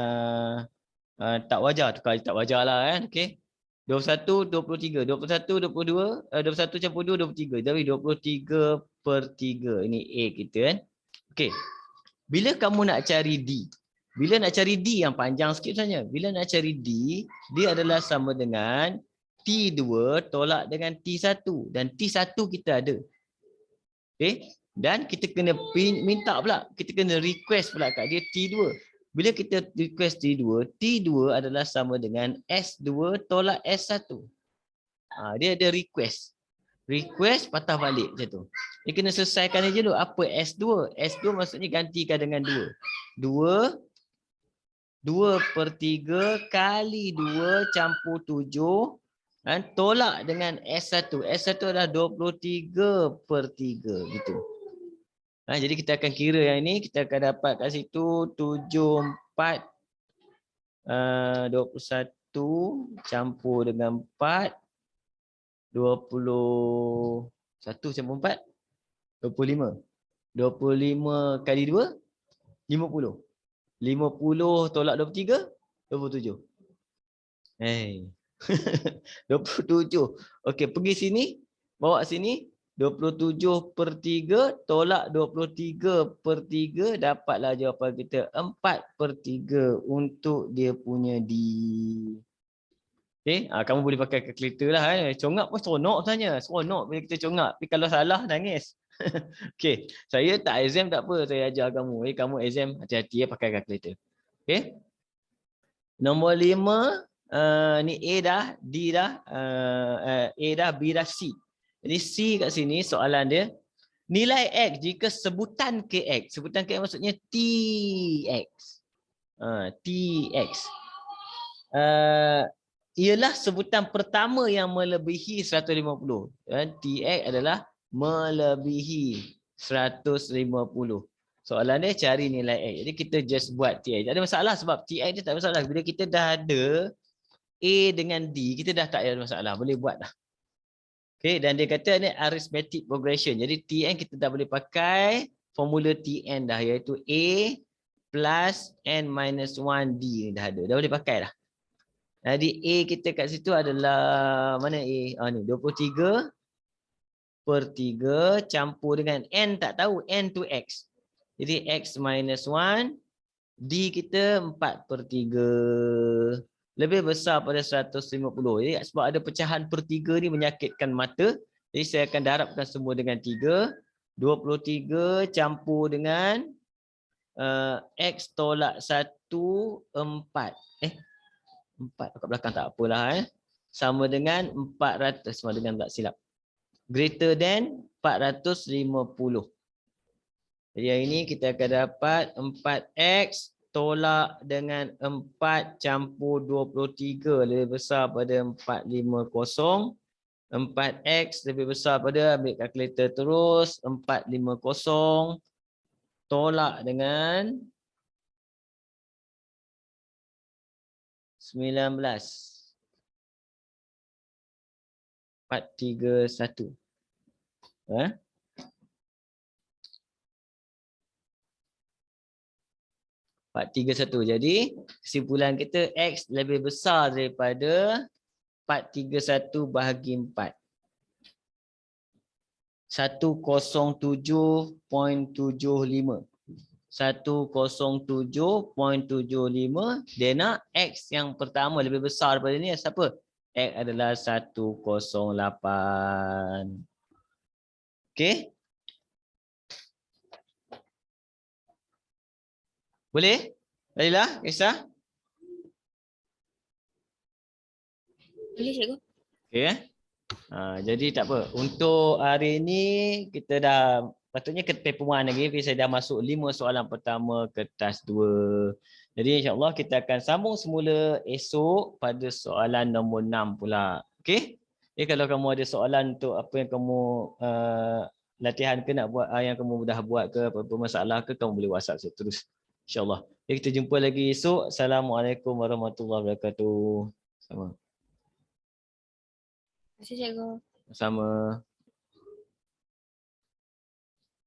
tak wajar, tukar jadi tak wajar lah kan. Okey. 21 23, 21 22, 21 campur 2 23. Jadi 23/3. Ini A kita kan. Okey. Bila kamu nak cari D? Bila nak cari D yang panjang sikit saja. Bila nak cari D, dia adalah sama dengan T2 tolak dengan T1 dan T1 kita ada. Okey. Dan kita kena minta pula, kita kena request pula kat dia T2. Bila kita request T2, T2 adalah sama dengan S2 tolak S1. Dia ada request. Request patah balik macam tu. Dia kena selesaikan aja dulu. Apa S2? S2 maksudnya gantikan dengan 2. 2/3 kali 2 campur 7. Dan tolak dengan S1. S1 adalah 23/3. Gitu. Jadi kita akan kira yang ini. Kita akan dapat kat situ 74. 21 campur dengan 4. 21 campur 4. 25. 25 kali 2. 50. 50 tolak 23. 27. 27. Okey, pergi sini. Bawa sini. 27/3 tolak 23/3. Dapatlah jawapan kita 4/3 untuk dia punya D. Okey, kamu boleh pakai kalkulator lah. Congak pun seronok sebenarnya. Seronok bila kita congak. Tapi kalau salah, nangis. Okey, saya tak exam tak apa. Saya ajar kamu. Kamu exam hati-hati pakai kalkulator. Okey. Nombor 5. Ni A dah, D dah, A dah, B dah, C. Jadi C kat sini soalan dia, nilai X jika sebutan KX. Sebutan KX maksudnya TX. TX. Ialah sebutan pertama yang melebihi 150. TX adalah melebihi 150. Soalan dia cari nilai X. Jadi kita just buat TX. Tak ada masalah sebab TX dia tak ada masalah. Bila kita dah ada A dengan D, kita dah tak ada masalah. Boleh buat dah. Okay, dan dia kata ni arithmetic progression. Jadi TN kita dah boleh pakai formula TN dah, iaitu A plus N minus 1D dah ada. Dah boleh pakai dah. Jadi A kita kat situ adalah, mana A? Ni 23/3 campur dengan N tak tahu. N tu X. Jadi X minus 1. D kita 4/3. Lebih besar pada 150. Jadi sebab ada pecahan per 3 ni menyakitkan mata. Jadi saya akan darabkan semua dengan 3. 23 campur dengan X tolak 1, 4. 4 kat belakang tak apalah. Sama dengan 400. Sama dengan tak silap. Greater than 450. Jadi yang ini kita akan dapat 4X tolak dengan 4 campur 23 lebih besar pada 450. 4X lebih besar pada, ambil kalkulator terus, 450 tolak dengan 19. 431. 431. Jadi kesimpulan kita X lebih besar daripada 431 bahagi 4. 107.75. 107.75. Dia nak X yang pertama lebih besar daripada ni siapa? X adalah 108. Okey? Boleh? Lailah, Kisah? Boleh cikgu. Okey. Jadi tak apa. Untuk hari ini kita dah, patutnya ke paper 1 lagi, tapi saya dah masuk 5 soalan pertama kertas 2. Jadi insya-Allah kita akan sambung semula esok pada soalan nombor 6 pula. Okey? Jadi kalau kamu ada soalan untuk apa yang kamu latihan ke nak buat, yang kamu dah buat ke, apa-apa masalah ke, kamu boleh WhatsApp saya terus. InsyaAllah. Jadi kita jumpa lagi esok. Assalamualaikum warahmatullahi wabarakatuh. Sama. Terima kasih cikgu. Sama.